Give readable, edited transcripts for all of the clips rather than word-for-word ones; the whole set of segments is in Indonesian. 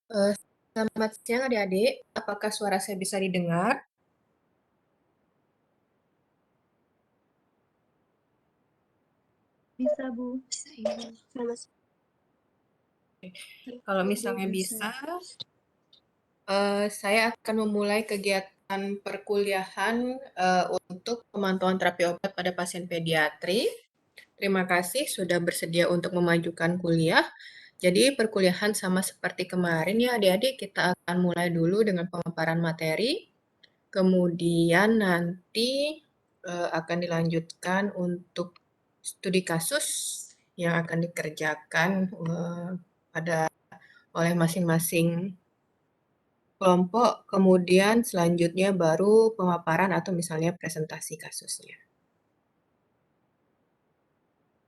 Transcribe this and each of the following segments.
Selamat siang adik-adik, apakah suara saya bisa didengar? Bisa, Bu. Kalau misalnya bisa, saya akan memulai kegiatan perkuliahan untuk pemantauan terapi obat pada pasien pediatri. Terima kasih sudah bersedia untuk memajukan kuliah. Jadi perkuliahan sama seperti kemarin ya adik-adik, kita akan mulai dulu dengan pemaparan materi. Kemudian nanti akan dilanjutkan untuk studi kasus yang akan dikerjakan pada oleh masing-masing kelompok. Kemudian selanjutnya baru pemaparan atau misalnya presentasi kasusnya.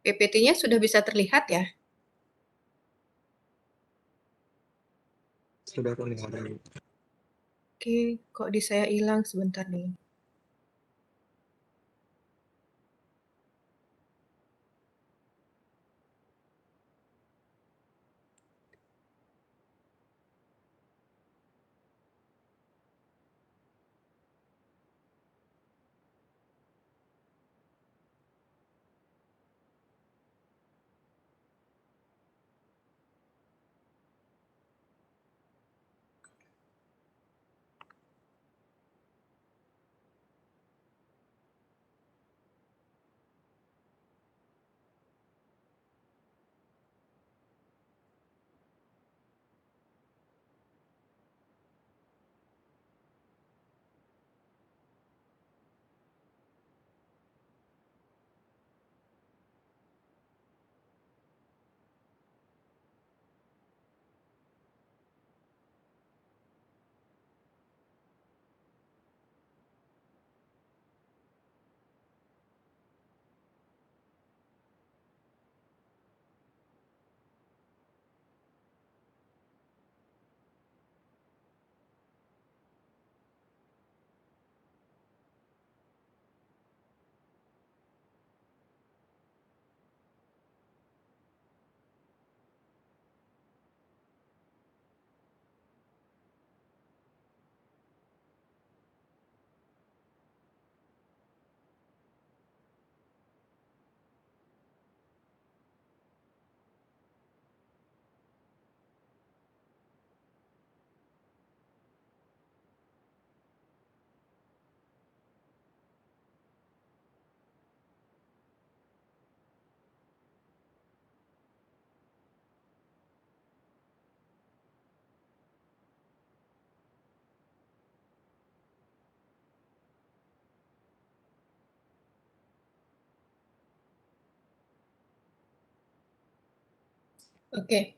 PPT-nya sudah bisa terlihat ya? Sudah terlihat. Oke, kok di saya hilang sebentar nih. Oke,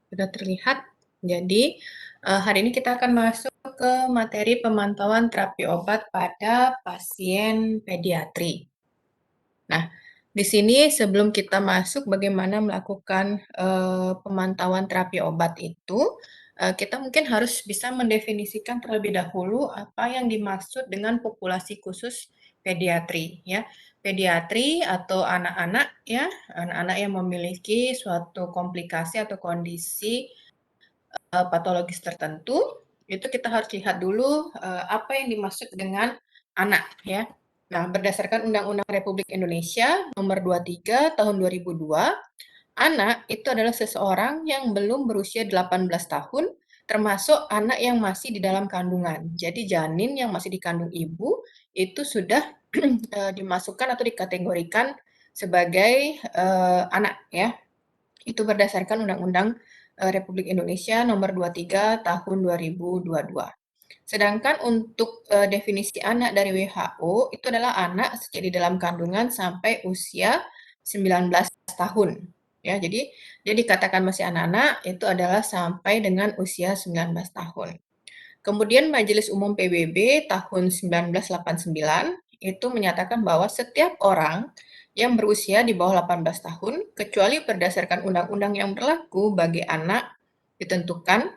sudah terlihat. Jadi, hari ini kita akan masuk ke materi pemantauan terapi obat pada pasien pediatri. Nah, di sini sebelum kita masuk bagaimana melakukan pemantauan terapi obat itu, kita mungkin harus bisa mendefinisikan terlebih dahulu apa yang dimaksud dengan populasi khusus pediatri, ya. Pediatri atau anak-anak, ya, anak-anak yang memiliki suatu komplikasi atau kondisi patologis tertentu, itu kita harus lihat dulu apa yang dimaksud dengan anak, ya. Nah, berdasarkan Undang-Undang Republik Indonesia Nomor 23 Tahun 2002, anak itu adalah seseorang yang belum berusia 18 tahun, termasuk anak yang masih di dalam kandungan. Jadi janin yang masih dikandung ibu itu sudah dimasukkan atau dikategorikan sebagai anak, ya. Itu berdasarkan Undang-Undang Republik Indonesia Nomor 23 Tahun 2022. Sedangkan untuk definisi anak dari WHO itu adalah anak sejak di dalam kandungan sampai usia 19 tahun. Ya, jadi dia dikatakan masih anak-anak itu adalah sampai dengan usia 19 tahun. Kemudian Majelis Umum PBB tahun 1989 itu menyatakan bahwa setiap orang yang berusia di bawah 18 tahun, kecuali berdasarkan undang-undang yang berlaku bagi anak, ditentukan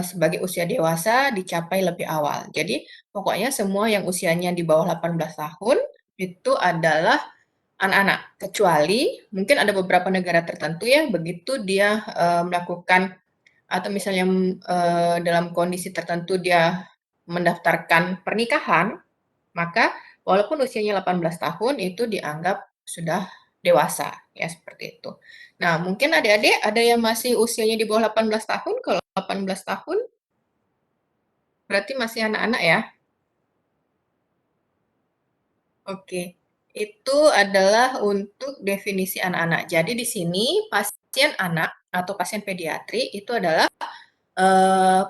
sebagai usia dewasa dicapai lebih awal. Jadi pokoknya semua yang usianya di bawah 18 tahun itu adalah anak-anak. Kecuali mungkin ada beberapa negara tertentu ya, begitu dia melakukan atau misalnya dalam kondisi tertentu dia mendaftarkan pernikahan, maka walaupun usianya 18 tahun itu dianggap sudah dewasa, ya seperti itu. Nah, mungkin adik-adik ada yang masih usianya di bawah 18 tahun, kalau 18 tahun berarti masih anak-anak ya. Oke, itu adalah untuk definisi anak-anak. Jadi di sini pasien anak atau pasien pediatri itu adalah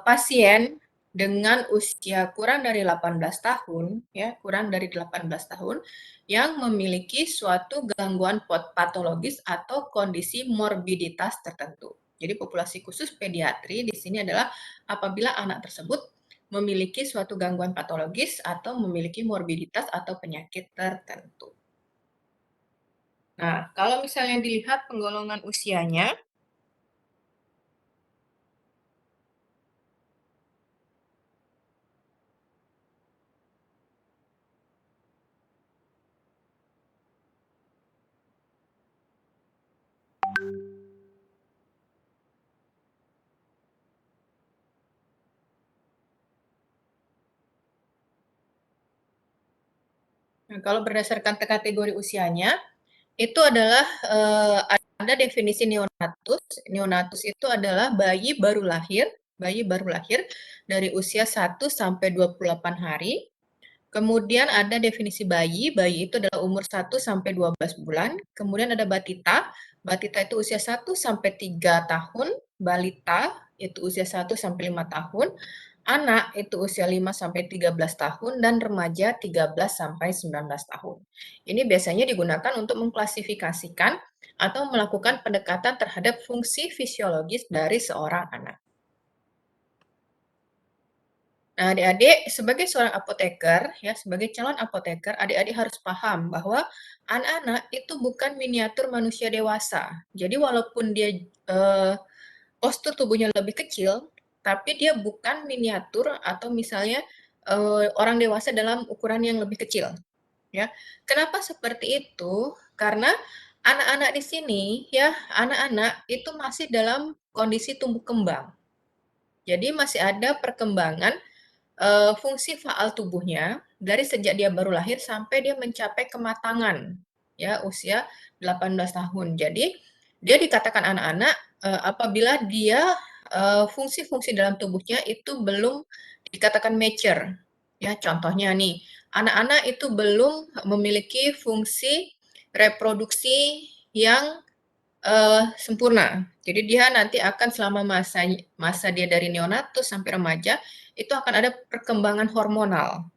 pasien dengan usia kurang dari 18 tahun, ya, kurang dari 18 tahun, yang memiliki suatu gangguan patologis atau kondisi morbiditas tertentu. Jadi populasi khusus pediatri di sini adalah apabila anak tersebut memiliki suatu gangguan patologis atau memiliki morbiditas atau penyakit tertentu. Nah, kalau misalnya dilihat penggolongan usianya, nah, kalau berdasarkan kategori usianya, itu adalah ada definisi neonatus. Neonatus itu adalah bayi baru lahir dari usia 1 sampai 28 hari. Kemudian ada definisi bayi, bayi itu adalah umur 1 sampai 12 bulan. Kemudian ada batita, batita itu usia 1 sampai 3 tahun, balita itu usia 1 sampai 5 tahun, anak itu usia 5 sampai 13 tahun, dan remaja 13 sampai 19 tahun. Ini biasanya digunakan untuk mengklasifikasikan atau melakukan pendekatan terhadap fungsi fisiologis dari seorang anak. Nah, adik-adik, sebagai seorang apoteker, ya, sebagai calon apoteker, adik-adik harus paham bahwa anak-anak itu bukan miniatur manusia dewasa. Jadi walaupun dia postur tubuhnya lebih kecil, tapi dia bukan miniatur atau misalnya orang dewasa dalam ukuran yang lebih kecil. Ya, kenapa seperti itu? Karena anak-anak di sini, ya, anak-anak itu masih dalam kondisi tumbuh kembang. Jadi masih ada perkembangan fungsi faal tubuhnya dari sejak dia baru lahir sampai dia mencapai kematangan, ya, usia 18 tahun. Jadi, dia dikatakan anak-anak apabila dia fungsi-fungsi dalam tubuhnya itu belum dikatakan mature. Ya, contohnya nih, anak-anak itu belum memiliki fungsi reproduksi yang sempurna. Jadi dia nanti akan selama masa dia dari neonatus sampai remaja, itu akan ada perkembangan hormonal.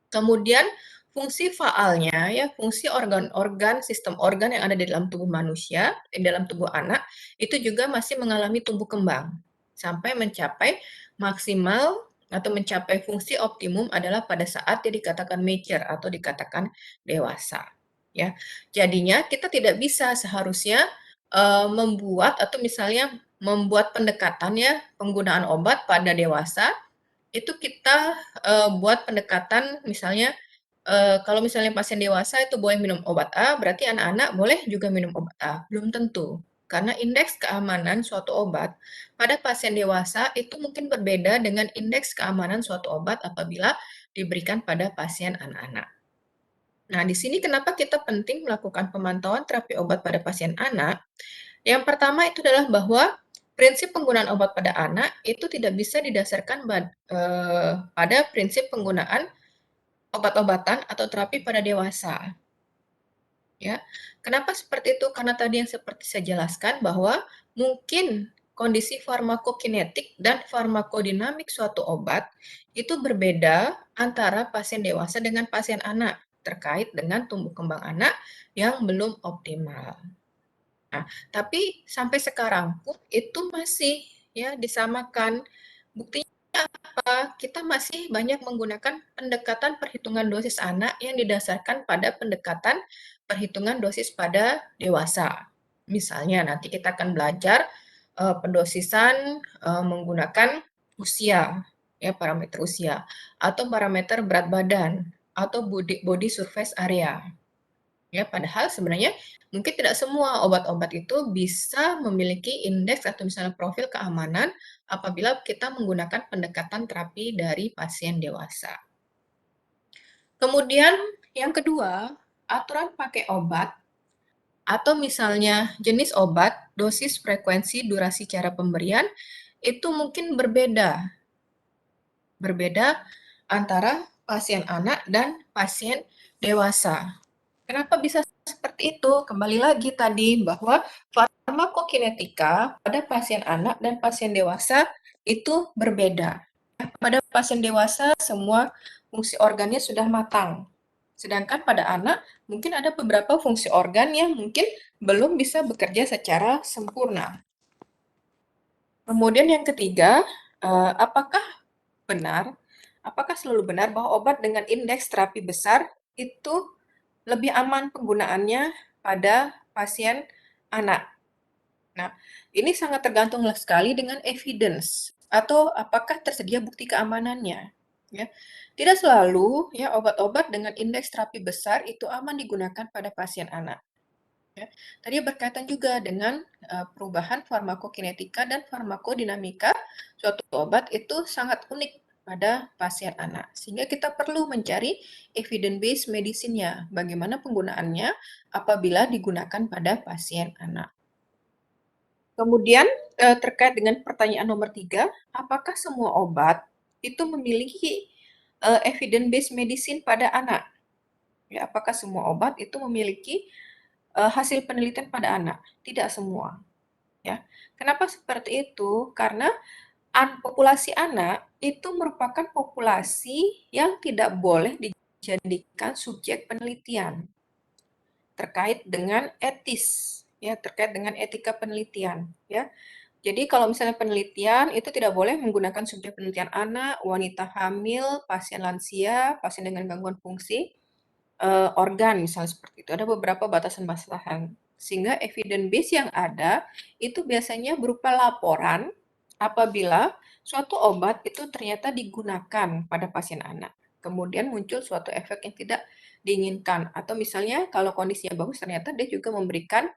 Kemudian fungsi faalnya, ya, fungsi organ-organ, sistem organ yang ada di dalam tubuh manusia, di dalam tubuh anak, itu juga masih mengalami tumbuh kembang sampai mencapai maksimal atau mencapai fungsi optimum adalah pada saat dia dikatakan mature atau dikatakan dewasa. Ya, jadinya kita tidak bisa seharusnya membuat atau misalnya membuat pendekatan, ya, penggunaan obat pada dewasa itu kita buat pendekatan misalnya kalau misalnya pasien dewasa itu boleh minum obat A, berarti anak-anak boleh juga minum obat A. Belum tentu. Karena indeks keamanan suatu obat pada pasien dewasa itu mungkin berbeda dengan indeks keamanan suatu obat apabila diberikan pada pasien anak-anak. Nah, di sini kenapa kita penting melakukan pemantauan terapi obat pada pasien anak? Yang pertama itu adalah bahwa prinsip penggunaan obat pada anak itu tidak bisa didasarkan pada prinsip penggunaan obat-obatan atau terapi pada dewasa. Ya, kenapa seperti itu? Karena tadi yang seperti saya jelaskan bahwa mungkin kondisi farmakokinetik dan farmakodinamik suatu obat itu berbeda antara pasien dewasa dengan pasien anak terkait dengan tumbuh kembang anak yang belum optimal. Nah, tapi sampai sekarang pun itu masih, ya, disamakan. Buktinya kita masih banyak menggunakan pendekatan perhitungan dosis anak yang didasarkan pada pendekatan perhitungan dosis pada dewasa. Misalnya nanti kita akan belajar pendosisan menggunakan usia, ya, parameter usia, atau parameter berat badan, atau body surface area. Ya, padahal sebenarnya mungkin tidak semua obat-obat itu bisa memiliki indeks atau misalnya profil keamanan apabila kita menggunakan pendekatan terapi dari pasien dewasa. Kemudian yang kedua, aturan pakai obat atau misalnya jenis obat, dosis, frekuensi, durasi cara pemberian itu mungkin berbeda. Berbeda antara pasien anak dan pasien dewasa. Kenapa bisa seperti itu? Kembali lagi tadi bahwa farmakokinetika pada pasien anak dan pasien dewasa itu berbeda. Pada pasien dewasa semua fungsi organnya sudah matang. Sedangkan pada anak mungkin ada beberapa fungsi organ yang mungkin belum bisa bekerja secara sempurna. Kemudian yang ketiga, apakah benar, apakah selalu benar bahwa obat dengan indeks terapi besar itu lebih aman penggunaannya pada pasien anak? Nah, ini sangat tergantung sekali dengan evidence atau apakah tersedia bukti keamanannya. Ya, tidak selalu ya obat-obat dengan indeks terapi besar itu aman digunakan pada pasien anak. Ya. Tadi berkaitan juga dengan perubahan farmakokinetika dan farmakodinamika suatu obat itu sangat unik pada pasien anak. Sehingga kita perlu mencari evidence-based medicine-nya, bagaimana penggunaannya apabila digunakan pada pasien anak. Kemudian terkait dengan pertanyaan nomor 3, apakah semua obat itu memiliki evidence-based medicine pada anak? Ya, apakah semua obat itu memiliki hasil penelitian pada anak? Tidak semua. Ya. Kenapa seperti itu? Karena populasi anak itu merupakan populasi yang tidak boleh dijadikan subjek penelitian terkait dengan etis, ya terkait dengan etika penelitian, ya. Jadi kalau misalnya penelitian itu tidak boleh menggunakan subjek penelitian anak, wanita hamil, pasien lansia, pasien dengan gangguan fungsi organ misalnya seperti itu. Ada beberapa batasan-batasan. Sehingga evidence base yang ada itu biasanya berupa laporan apabila suatu obat itu ternyata digunakan pada pasien anak. Kemudian muncul suatu efek yang tidak diinginkan atau misalnya kalau kondisinya bagus ternyata dia juga memberikan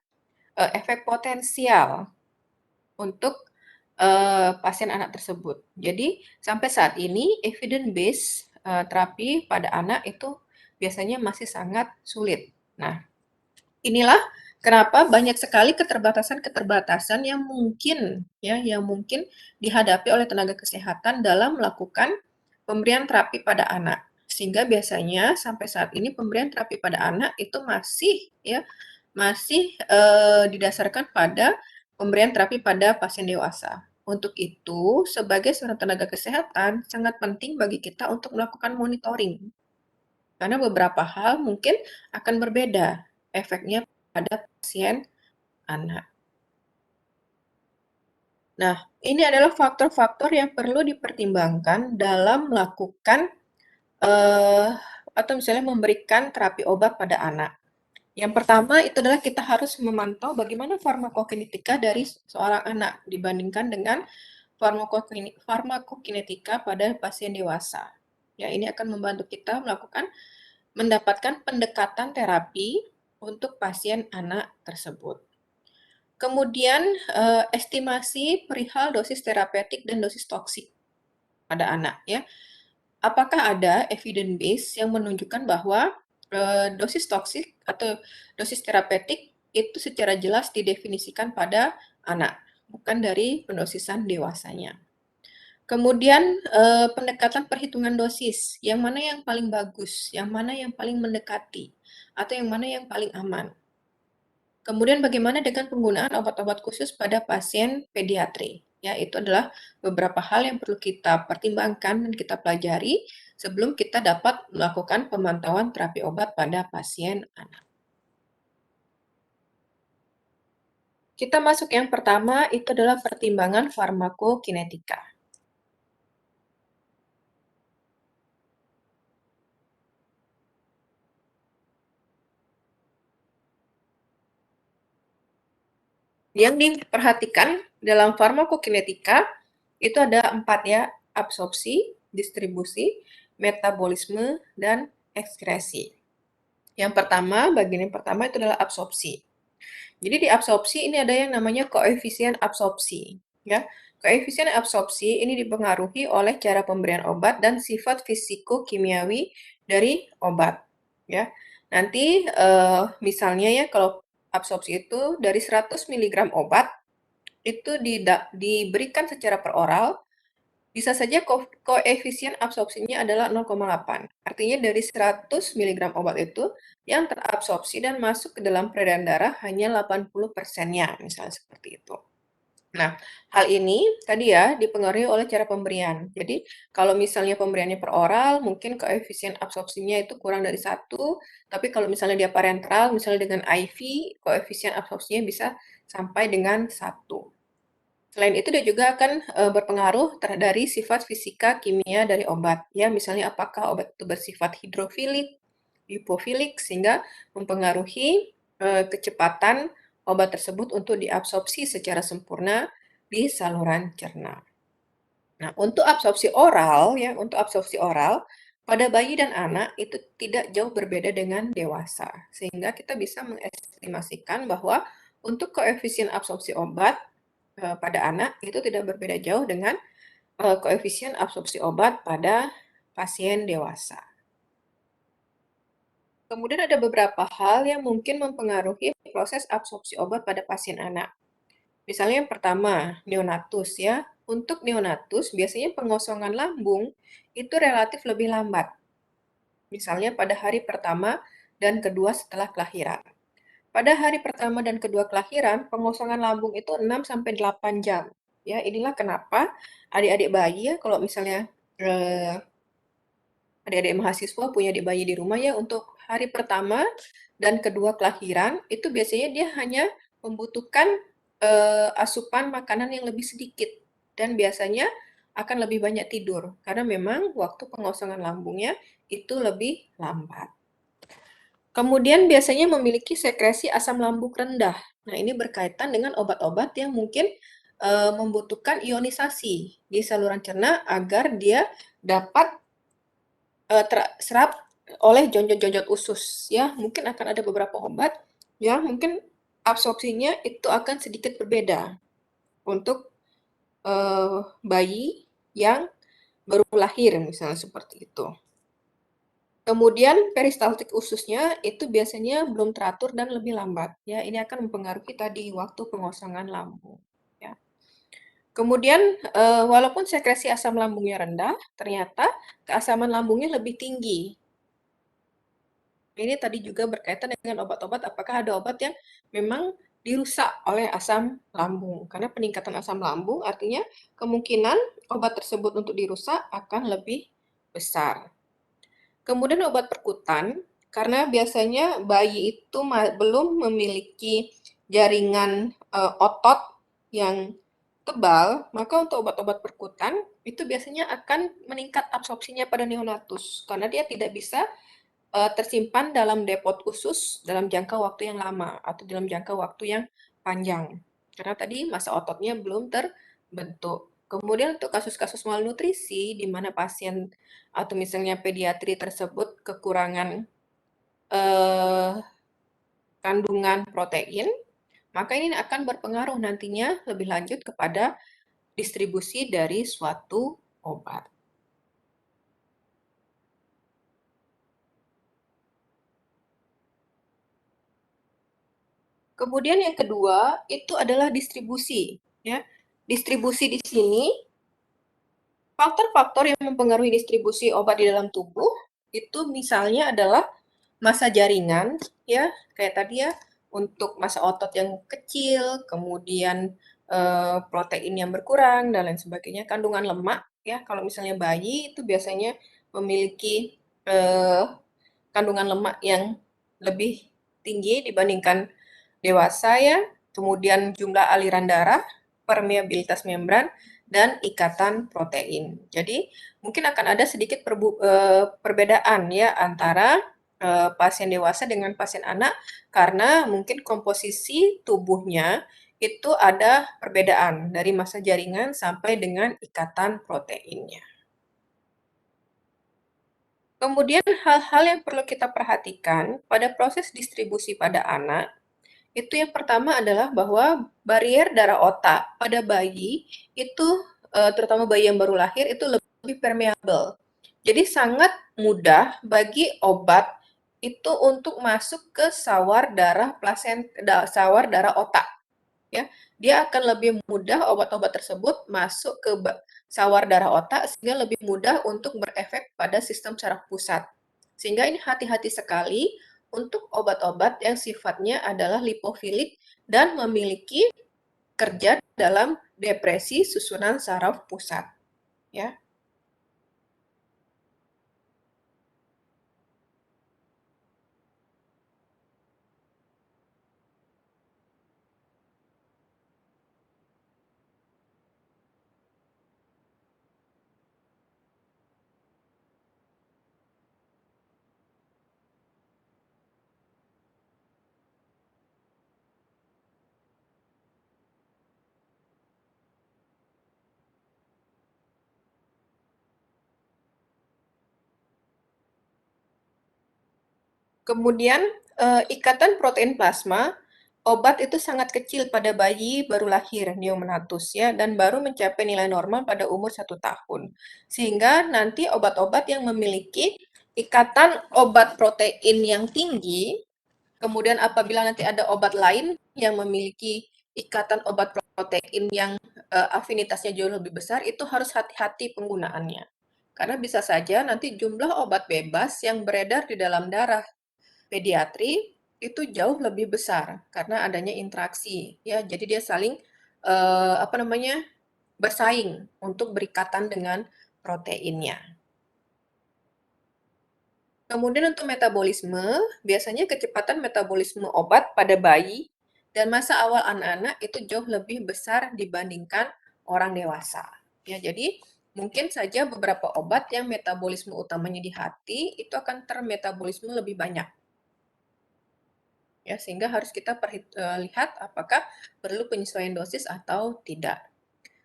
efek potensial untuk pasien anak tersebut. Jadi sampai saat ini evidence base terapi pada anak itu biasanya masih sangat sulit. Nah, inilah kenapa banyak sekali keterbatasan-keterbatasan yang mungkin ya yang mungkin dihadapi oleh tenaga kesehatan dalam melakukan pemberian terapi pada anak. Sehingga biasanya sampai saat ini pemberian terapi pada anak itu masih didasarkan pada pemberian terapi pada pasien dewasa. Untuk itu, sebagai seorang tenaga kesehatan, sangat penting bagi kita untuk melakukan monitoring. Karena beberapa hal mungkin akan berbeda efeknya pada pasien anak. Nah, ini adalah faktor-faktor yang perlu dipertimbangkan dalam melakukan atau misalnya memberikan terapi obat pada anak. Yang pertama itu adalah kita harus memantau bagaimana farmakokinetika dari seorang anak dibandingkan dengan farmakokinetika pada pasien dewasa. Ya, ini akan membantu kita mendapatkan pendekatan terapi untuk pasien anak tersebut. Kemudian estimasi perihal dosis terapeutik dan dosis toksik pada anak ya. Apakah ada evidence base yang menunjukkan bahwa dosis toksik atau dosis terapeutik itu secara jelas didefinisikan pada anak, bukan dari pendosisan dewasanya. Kemudian pendekatan perhitungan dosis, yang mana yang paling bagus, yang mana yang paling mendekati, atau yang mana yang paling aman. Kemudian bagaimana dengan penggunaan obat-obat khusus pada pasien pediatri? Ya, itu adalah beberapa hal yang perlu kita pertimbangkan dan kita pelajari sebelum kita dapat melakukan pemantauan terapi obat pada pasien anak. Kita masuk yang pertama, itu adalah pertimbangan farmakokinetika. Yang diperhatikan dalam farmakokinetika itu ada 4 ya, absorpsi, distribusi, metabolisme, dan ekskresi. Bagian yang pertama itu adalah absorpsi. Jadi di absorpsi ini ada yang namanya koefisien absorpsi, ya. Koefisien absorpsi ini dipengaruhi oleh cara pemberian obat dan sifat fisiko-kimiawi dari obat, ya. Nanti misalnya ya kalau absorpsi itu dari 100 miligram obat itu diberikan secara peroral, bisa saja koefisien absorpsinya adalah 0,8. Artinya dari 100 miligram obat itu yang terabsorpsi dan masuk ke dalam peredaran darah hanya 80%-nya, misalnya seperti itu. Nah, hal ini tadi ya dipengaruhi oleh cara pemberian. Jadi, kalau misalnya pemberiannya per oral, mungkin koefisien absorpsinya itu kurang dari 1, tapi kalau misalnya dia parenteral, misalnya dengan IV, koefisien absorpsinya bisa sampai dengan 1. Selain itu dia juga akan berpengaruh dari sifat fisika kimia dari obat. Ya, misalnya apakah obat itu bersifat hidrofilik, hipofilik, sehingga mempengaruhi kecepatan obat tersebut untuk diabsorpsi secara sempurna di saluran cerna. Nah, untuk absorpsi oral pada bayi dan anak itu tidak jauh berbeda dengan dewasa. Sehingga kita bisa mengestimasikan bahwa untuk koefisien absorpsi obat pada anak itu tidak berbeda jauh dengan koefisien absorpsi obat pada pasien dewasa. Kemudian ada beberapa hal yang mungkin mempengaruhi proses absorpsi obat pada pasien anak. Misalnya yang pertama, neonatus ya. Untuk neonatus biasanya pengosongan lambung itu relatif lebih lambat. Misalnya pada hari pertama dan kedua setelah kelahiran. Pada hari pertama dan kedua kelahiran, pengosongan lambung itu 6 sampai 8 jam. Ya, inilah kenapa adik-adik bayi ya kalau misalnya eh, adik-adik mahasiswa punya adik bayi di rumah ya untuk hari pertama dan kedua kelahiran itu biasanya dia hanya membutuhkan asupan makanan yang lebih sedikit dan biasanya akan lebih banyak tidur karena memang waktu pengosongan lambungnya itu lebih lambat. Kemudian biasanya memiliki sekresi asam lambung rendah. Nah, ini berkaitan dengan obat-obat yang mungkin membutuhkan ionisasi di saluran cerna agar dia dapat terserap oleh jonjot-jonjot usus ya. Mungkin akan ada beberapa obat yang mungkin absorpsinya itu akan sedikit berbeda untuk bayi yang baru lahir misalnya seperti itu. Kemudian peristaltik ususnya itu biasanya belum teratur dan lebih lambat ya. Ini akan mempengaruhi tadi waktu pengosongan lambung ya. Kemudian walaupun sekresi asam lambungnya rendah, ternyata keasaman lambungnya lebih tinggi. Ini tadi juga berkaitan dengan obat-obat, apakah ada obat yang memang dirusak oleh asam lambung. Karena peningkatan asam lambung artinya kemungkinan obat tersebut untuk dirusak akan lebih besar. Kemudian obat perkutan, karena biasanya bayi itu belum memiliki jaringan otot yang tebal, maka untuk obat-obat perkutan itu biasanya akan meningkat absorpsinya pada neonatus karena dia tidak bisa tersimpan dalam depot khusus dalam jangka waktu yang lama atau dalam jangka waktu yang panjang. Karena tadi masa ototnya belum terbentuk. Kemudian untuk kasus-kasus malnutrisi di mana pasien atau misalnya pediatri tersebut kekurangan eh, kandungan protein, maka ini akan berpengaruh nantinya lebih lanjut kepada distribusi dari suatu obat. Kemudian yang kedua itu adalah distribusi, ya. Distribusi di sini faktor-faktor yang mempengaruhi distribusi obat di dalam tubuh itu misalnya adalah massa jaringan, ya, kayak tadi ya, untuk massa otot yang kecil, kemudian protein yang berkurang dan lain sebagainya, kandungan lemak, ya, kalau misalnya bayi itu biasanya memiliki eh, kandungan lemak yang lebih tinggi dibandingkan dewasa ya, kemudian jumlah aliran darah, permeabilitas membran, dan ikatan protein. Jadi mungkin akan ada sedikit perbedaan ya antara pasien dewasa dengan pasien anak karena mungkin komposisi tubuhnya itu ada perbedaan dari massa jaringan sampai dengan ikatan proteinnya. Kemudian hal-hal yang perlu kita perhatikan pada proses distribusi pada anak, itu yang pertama adalah bahwa barier darah otak pada bayi itu, terutama bayi yang baru lahir itu lebih permeabel. Jadi sangat mudah bagi obat itu untuk masuk ke sawar darah otak, ya. Dia akan lebih mudah obat-obat tersebut masuk ke sawar darah otak sehingga lebih mudah untuk berefek pada sistem saraf pusat. Sehingga ini hati-hati sekali untuk obat-obat yang sifatnya adalah lipofilik dan memiliki kerja dalam depresi susunan saraf pusat, ya. Kemudian, ikatan protein plasma, obat itu sangat kecil pada bayi baru lahir, neonatus ya, dan baru mencapai nilai normal pada umur 1 tahun. Sehingga nanti obat-obat yang memiliki ikatan obat protein yang tinggi, kemudian apabila nanti ada obat lain yang memiliki ikatan obat protein yang afinitasnya jauh lebih besar, itu harus hati-hati penggunaannya. Karena bisa saja nanti jumlah obat bebas yang beredar di dalam darah pediatri itu jauh lebih besar karena adanya interaksi ya. Jadi dia saling apa namanya? Bersaing untuk berikatan dengan proteinnya. Kemudian untuk metabolisme, biasanya kecepatan metabolisme obat pada bayi dan masa awal anak-anak itu jauh lebih besar dibandingkan orang dewasa. Ya, jadi mungkin saja beberapa obat yang metabolisme utamanya di hati itu akan termetabolisme lebih banyak. Ya, sehingga harus kita lihat apakah perlu penyesuaian dosis atau tidak.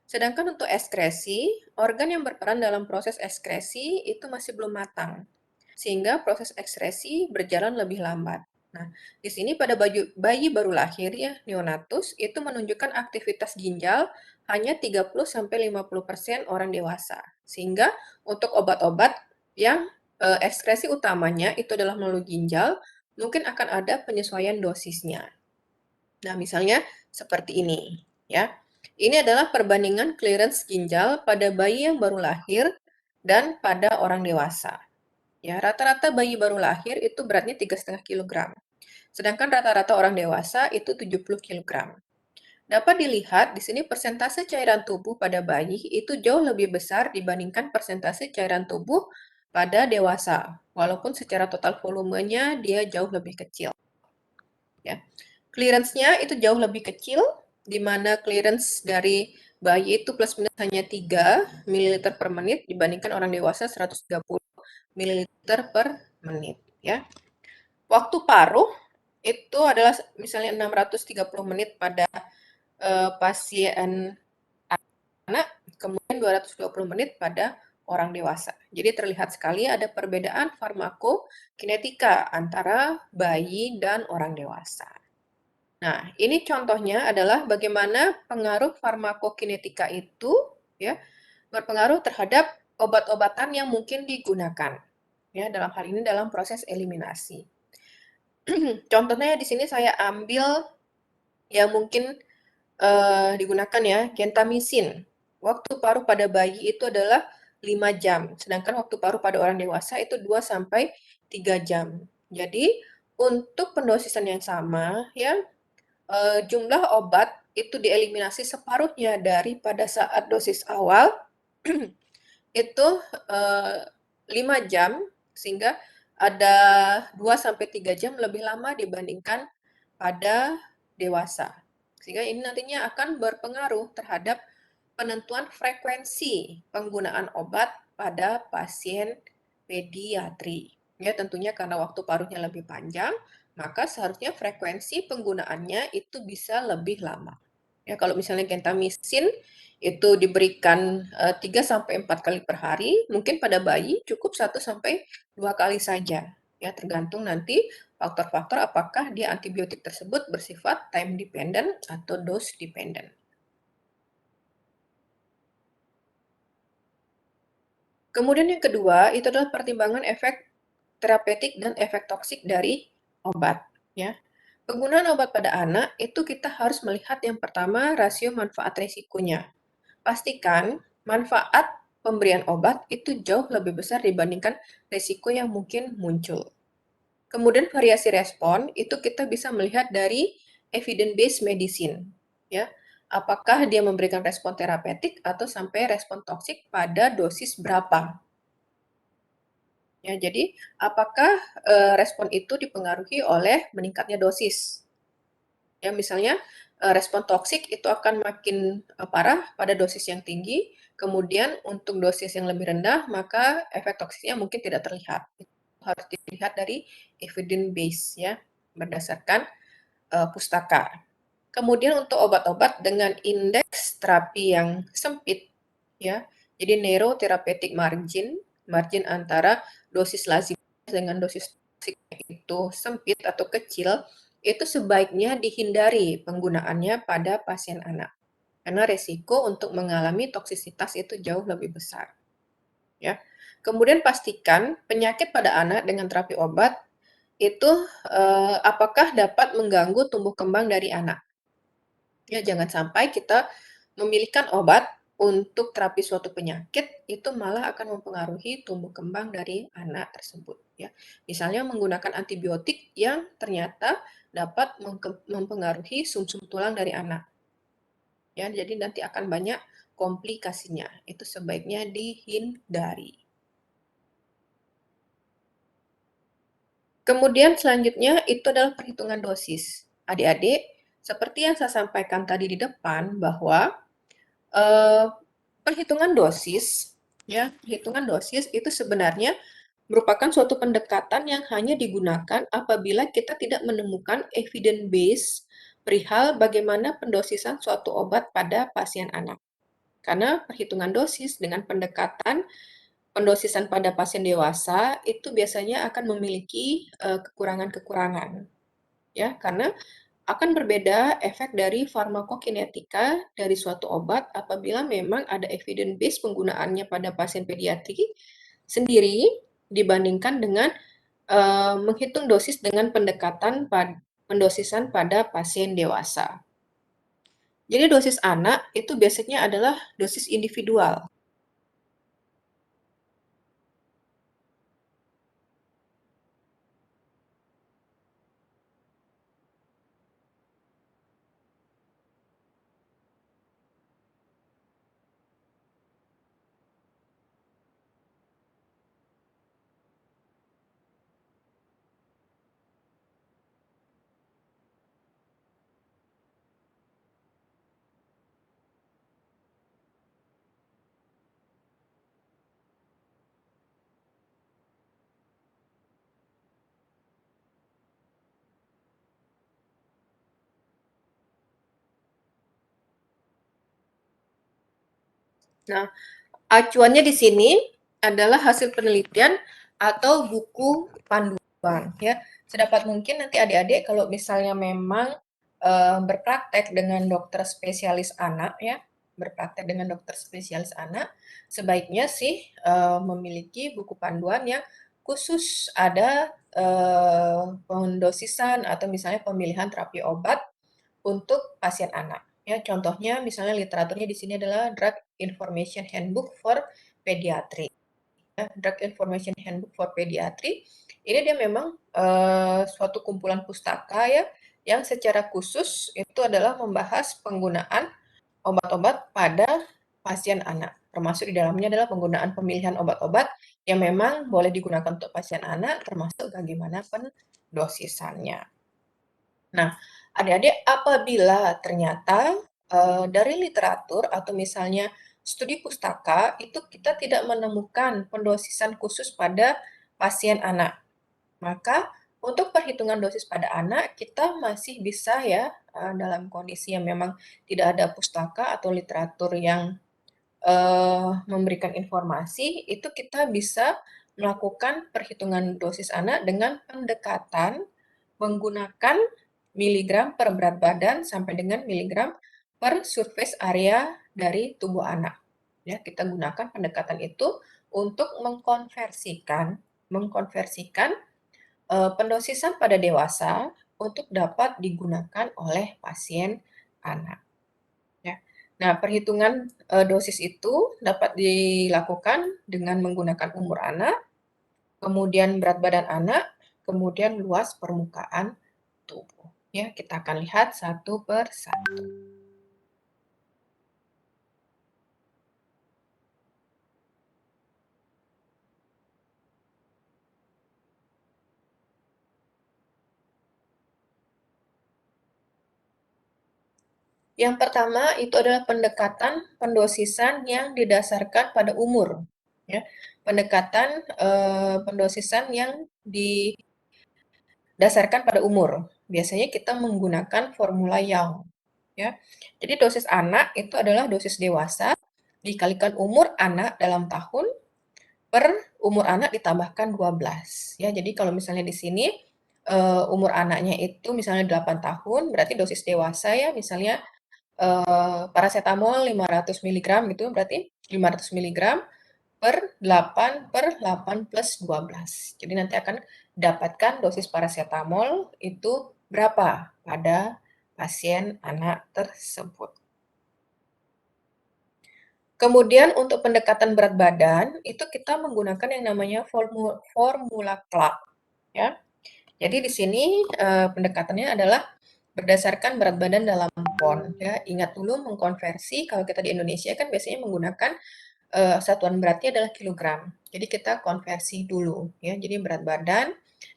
Sedangkan untuk ekskresi, organ yang berperan dalam proses ekskresi itu masih belum matang, sehingga proses ekskresi berjalan lebih lambat. Nah, di sini pada bayi baru lahir ya, neonatus, itu menunjukkan aktivitas ginjal hanya 30-50% orang dewasa. Sehingga untuk obat-obat yang ekskresi utamanya itu adalah melalui ginjal, mungkin akan ada penyesuaian dosisnya. Nah, misalnya seperti ini, ya. Ini adalah perbandingan clearance ginjal pada bayi yang baru lahir dan pada orang dewasa. Ya, rata-rata bayi baru lahir itu beratnya 3,5 kg. Sedangkan rata-rata orang dewasa itu 70 kg. Dapat dilihat di sini persentase cairan tubuh pada bayi itu jauh lebih besar dibandingkan persentase cairan tubuh pada dewasa, walaupun secara total volumenya dia jauh lebih kecil. Ya. Clearance-nya itu jauh lebih kecil, di mana clearance dari bayi itu plus minus hanya 3 ml per menit dibandingkan orang dewasa 130 ml per menit. Ya. Waktu paruh itu adalah misalnya 630 menit pada pasien anak, kemudian 220 menit pada orang dewasa. Jadi terlihat sekali ada perbedaan farmakokinetika antara bayi dan orang dewasa. Nah, ini contohnya adalah bagaimana pengaruh farmakokinetika itu ya berpengaruh terhadap obat-obatan yang mungkin digunakan. Ya, dalam hal ini dalam proses eliminasi. Contohnya di sini saya ambil yang mungkin digunakan ya, gentamicin. Waktu paruh pada bayi itu adalah 5 jam, sedangkan waktu paruh pada orang dewasa itu 2 sampai 3 jam. Jadi, untuk pendosisan yang sama ya, jumlah obat itu dieliminasi separuhnya dari pada saat dosis awal itu 5 jam, sehingga ada 2 sampai 3 jam lebih lama dibandingkan pada dewasa. Sehingga ini nantinya akan berpengaruh terhadap penentuan frekuensi penggunaan obat pada pasien pediatri. Ya, tentunya karena waktu paruhnya lebih panjang, maka seharusnya frekuensi penggunaannya itu bisa lebih lama. Ya, kalau misalnya gentamicin itu diberikan 3 sampai 4 kali per hari, mungkin pada bayi cukup 1 sampai 2 kali saja. Ya, tergantung nanti faktor-faktor apakah dia antibiotik tersebut bersifat time dependent atau dose dependent. Kemudian yang kedua, itu adalah pertimbangan efek terapeutik dan efek toksik dari obat, ya. Penggunaan obat pada anak itu kita harus melihat yang pertama rasio manfaat risikonya. Pastikan manfaat pemberian obat itu jauh lebih besar dibandingkan risiko yang mungkin muncul. Kemudian variasi respon itu kita bisa melihat dari evidence-based medicine, ya. Apakah dia memberikan respon terapeutik atau sampai respon toksik pada dosis berapa? Ya, jadi apakah respon itu dipengaruhi oleh meningkatnya dosis? Ya, misalnya respon toksik itu akan makin parah pada dosis yang tinggi, kemudian untuk dosis yang lebih rendah, maka efek toksiknya mungkin tidak terlihat. Itu harus dilihat dari evidence base ya, berdasarkan pustaka. Kemudian untuk obat-obat dengan indeks terapi yang sempit, ya, jadi narrow therapeutic margin, margin antara dosis lazim dengan dosis toksik itu sempit atau kecil, itu sebaiknya dihindari penggunaannya pada pasien anak. Karena resiko untuk mengalami toksisitas itu jauh lebih besar. Ya. Kemudian pastikan penyakit pada anak dengan terapi obat itu apakah dapat mengganggu tumbuh kembang dari anak. Ya, jangan sampai kita memilihkan obat untuk terapi suatu penyakit, itu malah akan mempengaruhi tumbuh kembang dari anak tersebut, ya. Misalnya menggunakan antibiotik yang ternyata dapat mempengaruhi sumsum tulang dari anak, ya. Jadi nanti akan banyak komplikasinya, itu sebaiknya dihindari. Kemudian selanjutnya itu adalah perhitungan dosis. Adik-adik, seperti yang saya sampaikan tadi di depan bahwa Eee, perhitungan dosis, ya, perhitungan dosis itu sebenarnya merupakan suatu pendekatan yang hanya digunakan apabila kita tidak menemukan evidence base perihal bagaimana pendosisan suatu obat pada pasien anak. Karena perhitungan dosis dengan pendekatan pendosisan pada pasien dewasa itu biasanya akan memiliki, kekurangan-kekurangan, ya. Karena akan berbeda efek dari farmakokinetika dari suatu obat apabila memang ada evidence base penggunaannya pada pasien pediatri sendiri dibandingkan dengan menghitung dosis dengan pendekatan pendosisan pada pasien dewasa. Jadi dosis anak itu biasanya adalah dosis individual. Nah, acuannya di sini adalah hasil penelitian atau buku panduan ya. Sedapat mungkin nanti adik-adik kalau misalnya memang berpraktek dengan dokter spesialis anak ya, berpraktek dengan dokter spesialis anak, sebaiknya sih memiliki buku panduan yang khusus ada pendosisan atau misalnya pemilihan terapi obat untuk pasien anak. Ya, contohnya misalnya literaturnya di sini adalah Drug Information Handbook for Pediatry. Ya, Drug Information Handbook for Pediatry ini dia memang suatu kumpulan pustaka ya yang secara khusus itu adalah membahas penggunaan obat-obat pada pasien anak. Termasuk di dalamnya adalah penggunaan pemilihan obat-obat yang memang boleh digunakan untuk pasien anak, termasuk bagaimana pendosisannya. Nah, adik-adik apabila ternyata, dari literatur atau misalnya studi pustaka itu kita tidak menemukan pendosisan khusus pada pasien anak, maka Untuk perhitungan dosis pada anak, kita masih bisa ya, dalam kondisi yang memang tidak ada pustaka atau literatur yang memberikan informasi, itu kita bisa melakukan perhitungan dosis anak dengan pendekatan menggunakan miligram per berat badan sampai dengan miligram per surface area dari tubuh anak. Ya, kita gunakan pendekatan itu untuk mengkonversikan pendosisan pada dewasa untuk dapat digunakan oleh pasien anak. Ya. Nah, perhitungan dosis itu dapat dilakukan dengan menggunakan umur anak, kemudian berat badan anak, kemudian luas permukaan tubuh. Ya, kita akan lihat satu per satu. Yang pertama itu adalah pendekatan pendosisan yang didasarkan pada umur. Ya, pendekatan pendosisan yang didasarkan pada umur. Biasanya kita menggunakan formula Young. Ya, jadi dosis anak itu adalah dosis dewasa dikalikan umur anak dalam tahun per umur anak ditambahkan 12. Ya, jadi kalau misalnya di sini umur anaknya itu misalnya 8 tahun, berarti dosis dewasa ya, misalnya paracetamol 500 miligram gitu, berarti 500 miligram per 8 per 8 plus 12. Jadi nanti akan dapatkan dosis paracetamol itu berapa pada pasien anak tersebut. Kemudian untuk pendekatan berat badan, itu kita menggunakan yang namanya formula Clark, ya. Jadi di sini pendekatannya adalah berdasarkan berat badan dalam pon, ya. Ingat dulu mengkonversi, kalau kita di Indonesia kan biasanya menggunakan satuan beratnya adalah kilogram. Jadi kita konversi dulu, ya. Jadi berat badan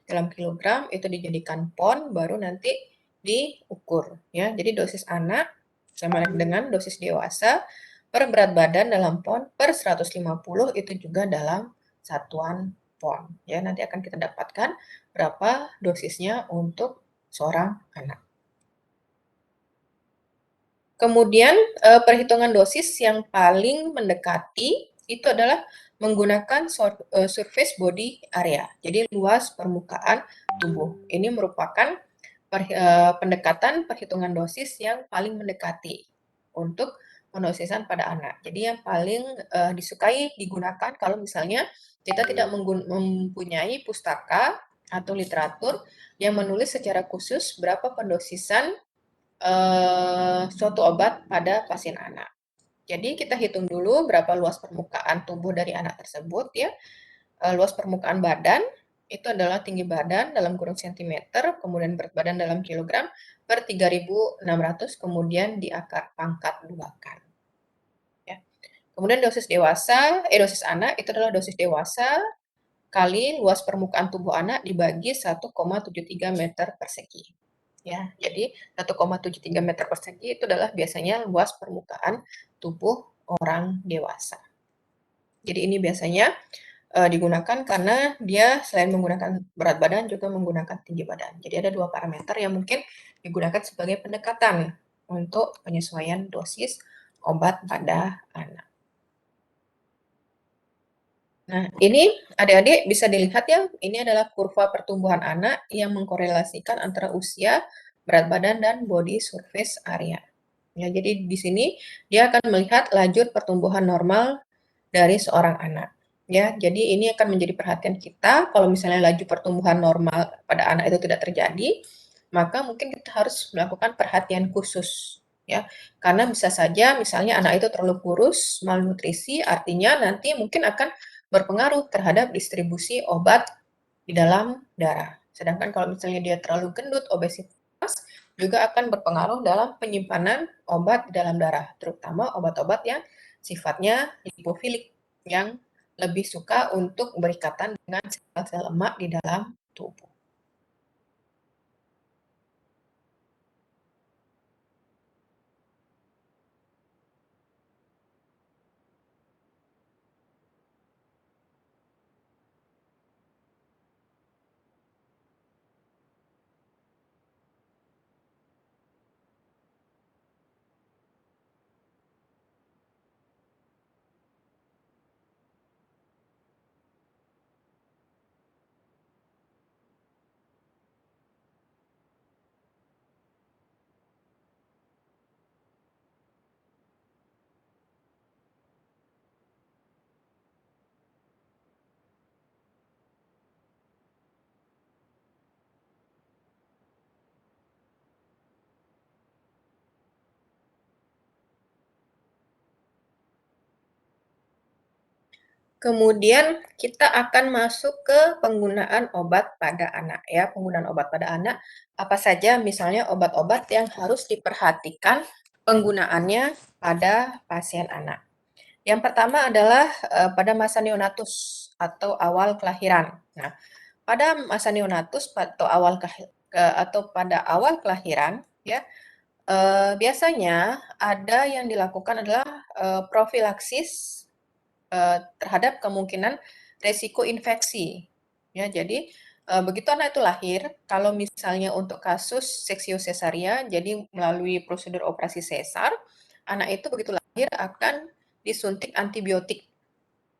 dalam kilogram itu dijadikan pon, baru nanti diukur, ya. Jadi dosis anak sama dengan dosis dewasa per berat badan dalam pon per 150 itu juga dalam satuan pon. Ya, nanti akan kita dapatkan berapa dosisnya untuk seorang anak. Kemudian perhitungan dosis yang paling mendekati itu adalah menggunakan surface body area, jadi luas permukaan tubuh. Ini merupakan pendekatan perhitungan dosis yang paling mendekati untuk pendosisan pada anak. Jadi yang paling disukai digunakan kalau misalnya kita tidak mempunyai pustaka atau literatur yang menulis secara khusus berapa pendosisan suatu obat pada pasien anak. Jadi kita hitung dulu berapa luas permukaan tubuh dari anak tersebut ya. Luas permukaan badan itu adalah tinggi badan dalam kurung sentimeter, kemudian berat badan dalam kilogram per 3.600, kemudian diakar pangkat 2 kan. Ya. Kemudian dosis anak itu adalah dosis dewasa kali luas permukaan tubuh anak dibagi 1,73 meter persegi. Ya, jadi 1,73 meter persegi itu adalah biasanya luas permukaan tubuh orang dewasa. Jadi ini biasanya digunakan karena dia selain menggunakan berat badan juga menggunakan tinggi badan. Jadi ada dua parameter yang mungkin digunakan sebagai pendekatan untuk penyesuaian dosis obat pada anak. Nah, ini adik-adik bisa dilihat ya, ini adalah kurva pertumbuhan anak yang mengkorelasikan antara usia, berat badan, dan body surface area. Ya, jadi di sini dia akan melihat lajur pertumbuhan normal dari seorang anak. Ya, jadi ini akan menjadi perhatian kita kalau misalnya laju pertumbuhan normal pada anak itu tidak terjadi, maka mungkin kita harus melakukan perhatian khusus ya. Karena bisa saja misalnya anak itu terlalu kurus, malnutrisi, artinya nanti mungkin akan berpengaruh terhadap distribusi obat di dalam darah. Sedangkan kalau misalnya dia terlalu gendut, obesitas, juga akan berpengaruh dalam penyimpanan obat di dalam darah, terutama obat-obat yang sifatnya lipofilik, yang lebih suka untuk berikatan dengan sel-sel lemak di dalam tubuh. Kemudian kita akan masuk ke penggunaan obat pada anak ya. Penggunaan obat pada anak apa saja misalnya obat-obat yang harus diperhatikan penggunaannya pada pasien anak. Yang pertama adalah pada masa neonatus atau awal kelahiran. Nah, pada masa neonatus atau pada awal kelahiran ya, biasanya ada yang dilakukan adalah profilaksis terhadap kemungkinan resiko infeksi. Ya, jadi begitu anak itu lahir, kalau misalnya untuk kasus seksio sesaria, jadi melalui prosedur operasi sesar, anak itu begitu lahir akan disuntik antibiotik.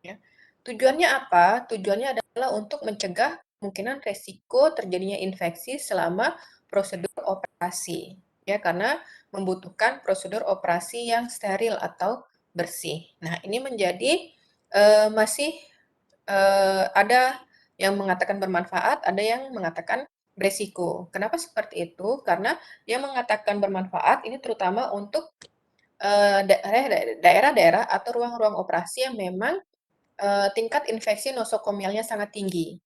Ya. Tujuannya apa? Tujuannya adalah untuk mencegah kemungkinan resiko terjadinya infeksi selama prosedur operasi. Ya, karena membutuhkan prosedur operasi yang steril atau bersih. Nah, ini menjadi masih ada yang mengatakan bermanfaat, ada yang mengatakan beresiko. Kenapa seperti itu? Karena yang mengatakan bermanfaat ini terutama untuk daerah-daerah atau ruang-ruang operasi yang memang tingkat infeksi nosokomialnya sangat tinggi,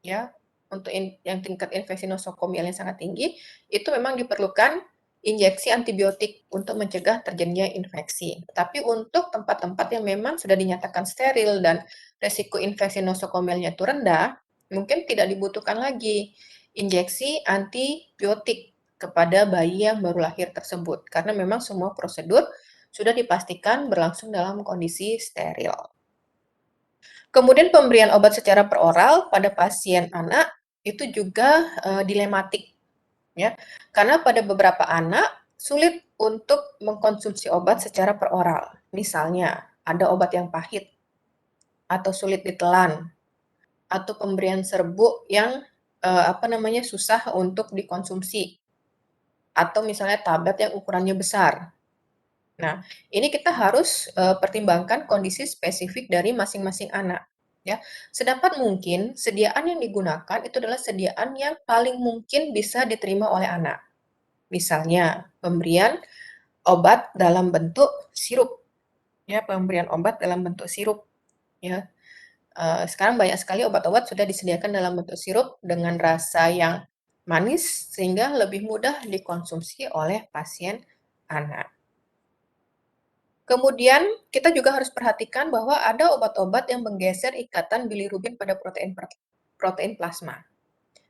ya. Untuk yang tingkat infeksi nosokomialnya sangat tinggi, itu memang diperlukan injeksi antibiotik untuk mencegah terjadinya infeksi. Tapi untuk tempat-tempat yang memang sudah dinyatakan steril dan resiko infeksi nosokomialnya itu rendah, mungkin tidak dibutuhkan lagi injeksi antibiotik kepada bayi yang baru lahir tersebut, karena memang semua prosedur sudah dipastikan berlangsung dalam kondisi steril. Kemudian pemberian obat secara peroral pada pasien anak itu juga dilematik ya. Karena pada beberapa anak sulit untuk mengkonsumsi obat secara peroral. Misalnya ada obat yang pahit atau sulit ditelan atau pemberian serbuk yang susah untuk dikonsumsi atau misalnya tablet yang ukurannya besar. Nah, ini kita harus pertimbangkan kondisi spesifik dari masing-masing anak. Ya, sedapat mungkin sediaan yang digunakan itu adalah sediaan yang paling mungkin bisa diterima oleh anak. Misalnya, pemberian obat dalam bentuk sirup. Ya, pemberian obat dalam bentuk sirup. Ya, sekarang banyak sekali obat-obat sudah disediakan dalam bentuk sirup dengan rasa yang manis sehingga lebih mudah dikonsumsi oleh pasien anak. Kemudian kita juga harus perhatikan bahwa ada obat-obat yang menggeser ikatan bilirubin pada protein plasma.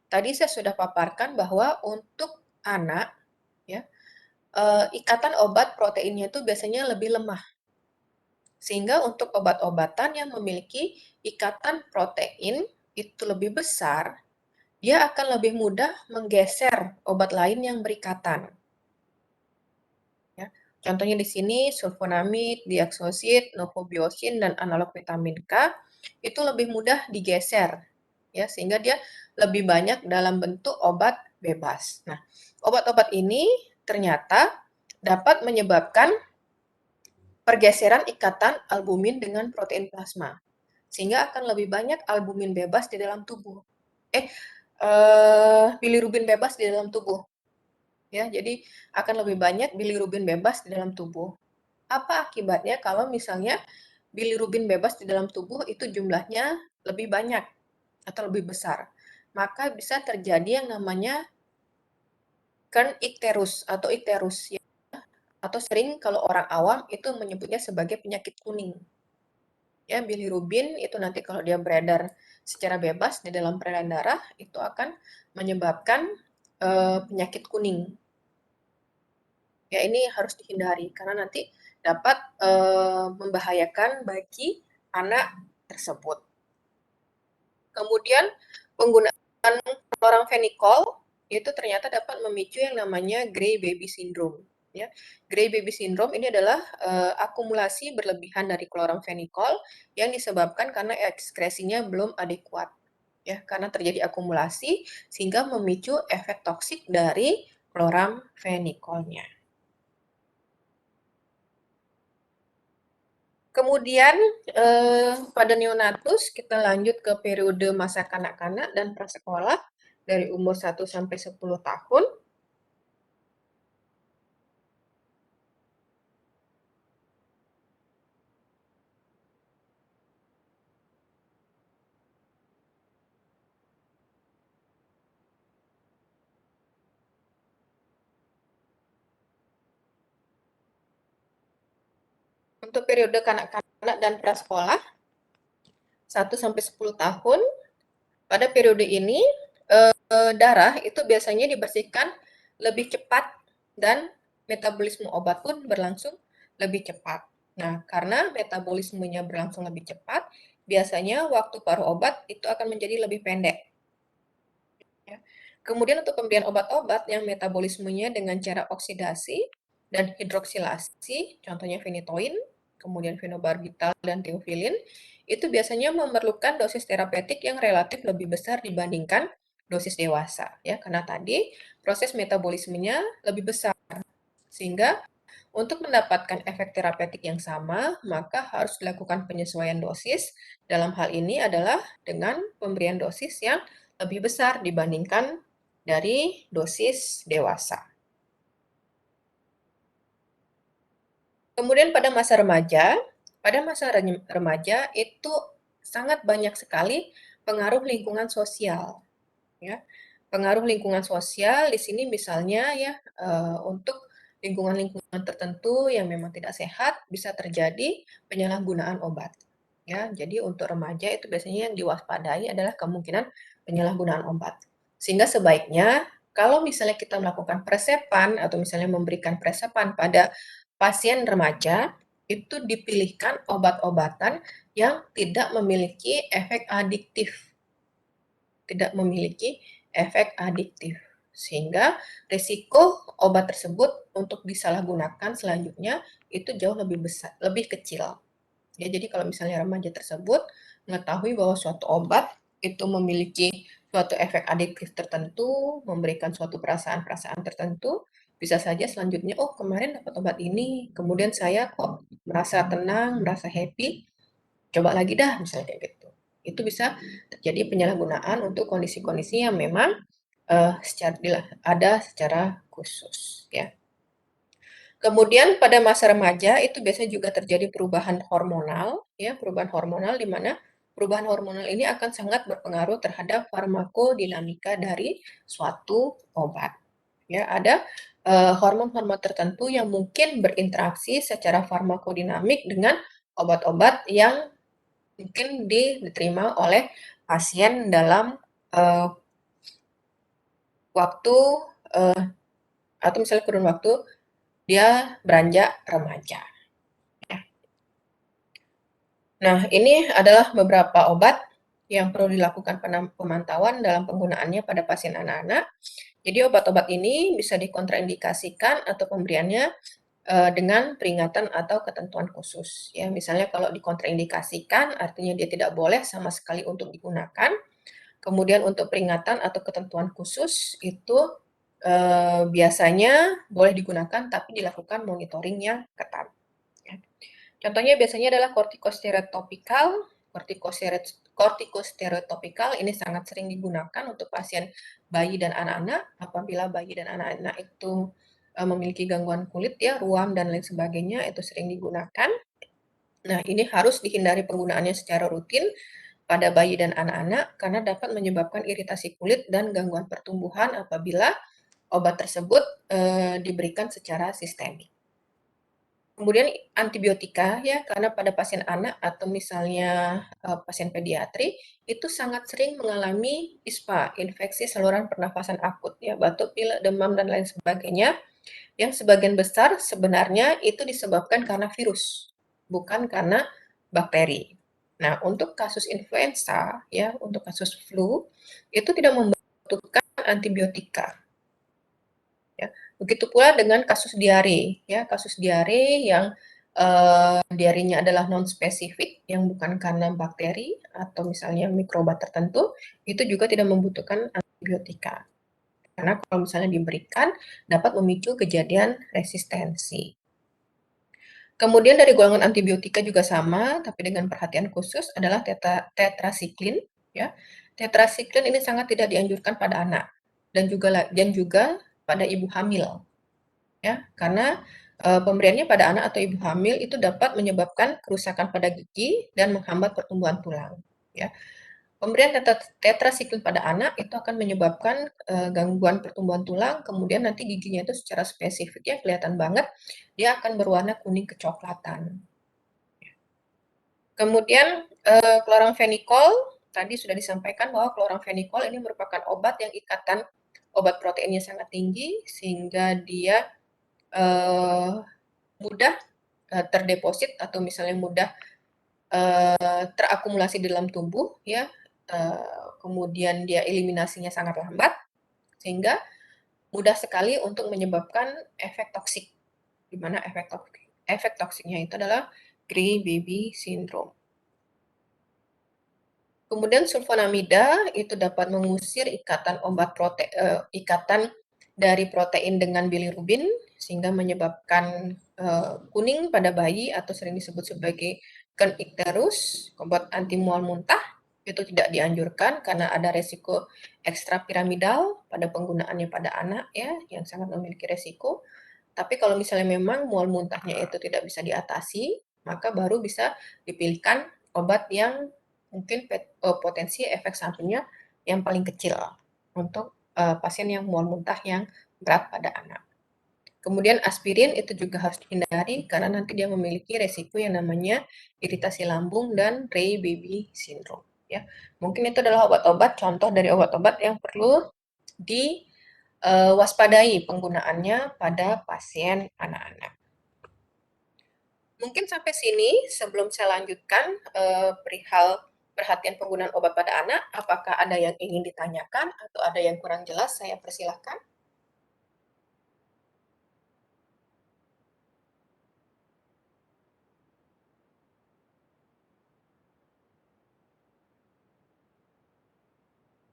Tadi saya sudah paparkan bahwa untuk anak ya, ikatan obat proteinnya itu biasanya lebih lemah. Sehingga untuk obat-obatan yang memiliki ikatan protein itu lebih besar, dia akan lebih mudah menggeser obat lain yang berikatan. Ya. Contohnya di sini sulfonamid, diaksosid, novobiosin, dan analog vitamin K itu lebih mudah digeser, ya sehingga dia lebih banyak dalam bentuk obat bebas. Nah, obat-obat ini ternyata dapat menyebabkan pergeseran ikatan albumin dengan protein plasma, sehingga akan lebih banyak albumin bebas di dalam tubuh. Bilirubin bebas di dalam tubuh. Ya, jadi akan lebih banyak bilirubin bebas di dalam tubuh. Apa akibatnya kalau misalnya bilirubin bebas di dalam tubuh itu jumlahnya lebih banyak atau lebih besar? Maka bisa terjadi yang namanya kernicterus atau icterus ya. Atau sering kalau orang awam itu menyebutnya sebagai penyakit kuning. Ya, bilirubin itu nanti kalau dia beredar secara bebas di dalam peredaran darah itu akan menyebabkan penyakit kuning. Ya, ini harus dihindari karena nanti dapat membahayakan bagi anak tersebut. Kemudian penggunaan kloramfenikol itu ternyata dapat memicu yang namanya Gray Baby Syndrome. Ya, Gray Baby Syndrome ini adalah akumulasi berlebihan dari kloramfenikol yang disebabkan karena ekskresinya belum adekuat. Ya, karena terjadi akumulasi sehingga memicu efek toksik dari kloramfenikolnya. Kemudian pada neonatus kita lanjut ke periode masa kanak-kanak dan prasekolah dari umur 1 sampai 10 tahun. Untuk periode kanak-kanak dan prasekolah 1 sampai 10 tahun, pada periode ini darah itu biasanya dibersihkan lebih cepat dan metabolisme obat pun berlangsung lebih cepat. Nah, karena metabolismenya berlangsung lebih cepat, biasanya waktu paruh obat itu akan menjadi lebih pendek. Ya. Kemudian untuk pemberian obat-obat yang metabolismenya dengan cara oksidasi dan hidroksilasi, contohnya phenytoin, kemudian phenobarbital dan theophylline, itu biasanya memerlukan dosis terapeutik yang relatif lebih besar dibandingkan dosis dewasa, ya, karena tadi proses metabolismenya lebih besar, sehingga untuk mendapatkan efek terapeutik yang sama, maka harus dilakukan penyesuaian dosis. Dalam hal ini adalah dengan pemberian dosis yang lebih besar dibandingkan dari dosis dewasa. Kemudian pada masa remaja itu sangat banyak sekali pengaruh lingkungan sosial, ya. Pengaruh lingkungan sosial di sini misalnya ya, untuk lingkungan-lingkungan tertentu yang memang tidak sehat bisa terjadi penyalahgunaan obat, ya. Jadi untuk remaja itu biasanya yang diwaspadai adalah kemungkinan penyalahgunaan obat. Sehingga sebaiknya kalau misalnya kita melakukan presepan atau misalnya memberikan presepan pada pasien remaja, itu dipilihkan obat-obatan yang tidak memiliki efek adiktif. Tidak memiliki efek adiktif. Sehingga risiko obat tersebut untuk disalahgunakan selanjutnya itu jauh lebih besar, lebih kecil. Ya, jadi kalau misalnya remaja tersebut mengetahui bahwa suatu obat itu memiliki suatu efek adiktif tertentu, memberikan suatu perasaan-perasaan tertentu, bisa saja selanjutnya, oh kemarin dapat obat ini, kemudian saya kok merasa tenang, merasa happy, coba lagi dah, misalnya kayak gitu. Itu bisa terjadi penyalahgunaan untuk kondisi-kondisi yang memang ada secara khusus, ya. Kemudian pada masa remaja itu biasanya juga terjadi perubahan hormonal, ya, perubahan hormonal di mana perubahan hormonal ini akan sangat berpengaruh terhadap farmakodinamika dari suatu obat. Ya, ada hormon-hormon tertentu yang mungkin berinteraksi secara farmakodinamik dengan obat-obat yang mungkin diterima oleh pasien dalam uh, waktu atau misalnya kurun waktu dia beranjak remaja. Nah, ini adalah beberapa obat yang perlu dilakukan pemantauan dalam penggunaannya pada pasien anak-anak. Jadi obat-obat ini bisa dikontraindikasikan atau pemberiannya dengan peringatan atau ketentuan khusus. Ya, misalnya kalau dikontraindikasikan artinya dia tidak boleh sama sekali untuk digunakan. Kemudian untuk peringatan atau ketentuan khusus itu biasanya boleh digunakan tapi dilakukan monitoring yang ketat. Ya. Contohnya biasanya adalah kortikosteroid topikal. Kortikosteroid topikal ini sangat sering digunakan untuk pasien bayi dan anak-anak. Apabila bayi dan anak-anak itu memiliki gangguan kulit ya, ruam dan lain sebagainya itu sering digunakan. Nah, ini harus dihindari penggunaannya secara rutin pada bayi dan anak-anak karena dapat menyebabkan iritasi kulit dan gangguan pertumbuhan apabila obat tersebut diberikan secara sistemik. Kemudian antibiotika ya, karena pada pasien anak atau misalnya pasien pediatri itu sangat sering mengalami ISPA, infeksi saluran pernafasan akut ya, batuk, pilek, demam dan lain sebagainya, yang sebagian besar sebenarnya itu disebabkan karena virus, bukan karena bakteri. Nah, untuk kasus influenza ya, untuk kasus flu itu tidak membutuhkan antibiotika. Ya. Begitu pula dengan kasus diare, ya, kasus diare yang diarenya adalah non spesifik yang bukan karena bakteri atau misalnya mikroba tertentu, itu juga tidak membutuhkan antibiotika. Karena kalau misalnya diberikan dapat memicu kejadian resistensi. Kemudian dari golongan antibiotika juga sama, tapi dengan perhatian khusus adalah tetrasiklin, ya. Tetrasiklin ini sangat tidak dianjurkan pada anak dan juga pada ibu hamil, ya. Karena pemberiannya pada anak atau ibu hamil itu dapat menyebabkan kerusakan pada gigi dan menghambat pertumbuhan tulang, ya. Pemberian tetrasiklin pada anak itu akan menyebabkan gangguan pertumbuhan tulang, kemudian nanti giginya itu secara spesifik ya kelihatan banget, dia akan berwarna kuning kecoklatan. Kemudian kloramfenikol, tadi sudah disampaikan bahwa kloramfenikol ini merupakan obat yang ikatan obat proteinnya sangat tinggi sehingga dia mudah terdeposit atau misalnya mudah terakumulasi di dalam tubuh ya. Kemudian dia eliminasinya sangat lambat sehingga mudah sekali untuk menyebabkan efek toksik, di mana efek toksiknya itu adalah Gray Baby Syndrome. Kemudian sulfonamida itu dapat mengusir ikatan dari protein dengan bilirubin sehingga menyebabkan kuning pada bayi atau sering disebut sebagai kernicterus. Obat anti mual muntah itu tidak dianjurkan karena ada resiko ekstrapiramidal pada penggunaannya pada anak ya yang sangat memiliki resiko. Tapi kalau misalnya memang mual muntahnya itu tidak bisa diatasi, maka baru bisa dipilihkan obat yang mungkin potensi efek sampingnya yang paling kecil untuk pasien yang mual muntah yang berat pada anak. Kemudian aspirin itu juga harus dihindari karena nanti dia memiliki resiko yang namanya iritasi lambung dan Rey Baby Syndrome. Ya, mungkin itu adalah obat-obat contoh dari obat-obat yang perlu diwaspadai penggunaannya pada pasien anak-anak. Mungkin sampai sini sebelum saya lanjutkan perihal perhatian penggunaan obat pada anak, apakah ada yang ingin ditanyakan atau ada yang kurang jelas, saya persilahkan.